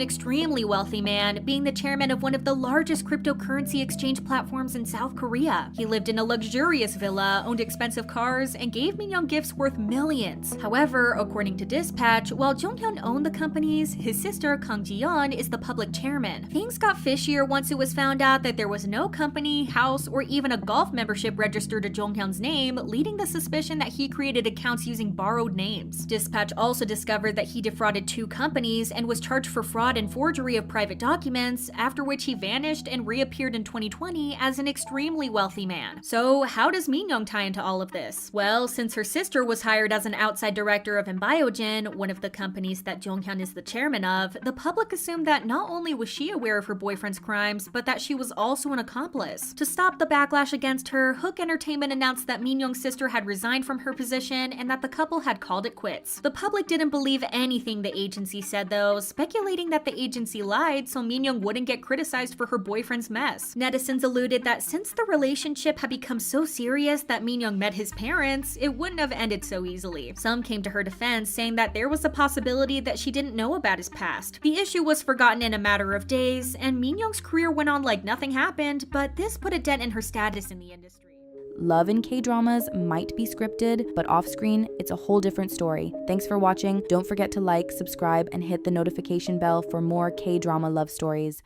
extremely wealthy man, being the chairman of one of the largest cryptocurrency exchange platforms in South Korea. He lived in a luxurious villa, owned expensive cars, and gave Min-young gifts worth millions. However, according to Dispatch, while Jonghyun owned the companies, his sister Kang Ji-yeon is the public chairman. Things got fishier once it was found out that there was no company, house, or even a golf membership registered to Jonghyun's name, leading the suspicion that he created accounts using borrowed names. Dispatch also discovered that he defrauded 2 companies and was charged for fraud and forgery of private documents, after which he vanished and reappeared in 2020 as an extremely wealthy man. So how does Min-young tie into all of this? Well, since her sister was hired as an outside director of Biogen, one of the companies that Jonghyun is the chairman of, the public assumed that not only was she aware of her boyfriend's crimes, but that she was also an accomplice. To stop the backlash against her, Hook Entertainment announced that Min-young's sister had resigned from her position and that the couple had called it quits. The public didn't believe anything the agency said though, speculating that the agency lied so Min-young wouldn't get criticized for her boyfriend's mess. Netizens alluded that since the relationship had become so serious that Min-young met his parents, it wouldn't have ended so easily. Some came to her defense, saying that there was a possibility that she didn't know about his past. The issue was forgotten in a matter of days, and Min-young's career went on like nothing happened, but this put a dent in her status in the industry. Love in K-dramas might be scripted, but off-screen, it's a whole different story. Thanks for watching. Don't forget to like, subscribe, and hit the notification bell for more K-drama love stories.